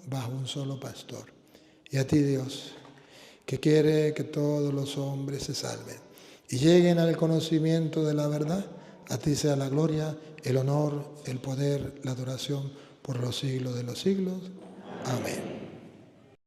bajo un solo pastor. Y a ti, Dios, que quiere que todos los hombres se salven y lleguen al conocimiento de la verdad. A ti sea la gloria, el honor, el poder, la adoración por los siglos de los siglos. Amén.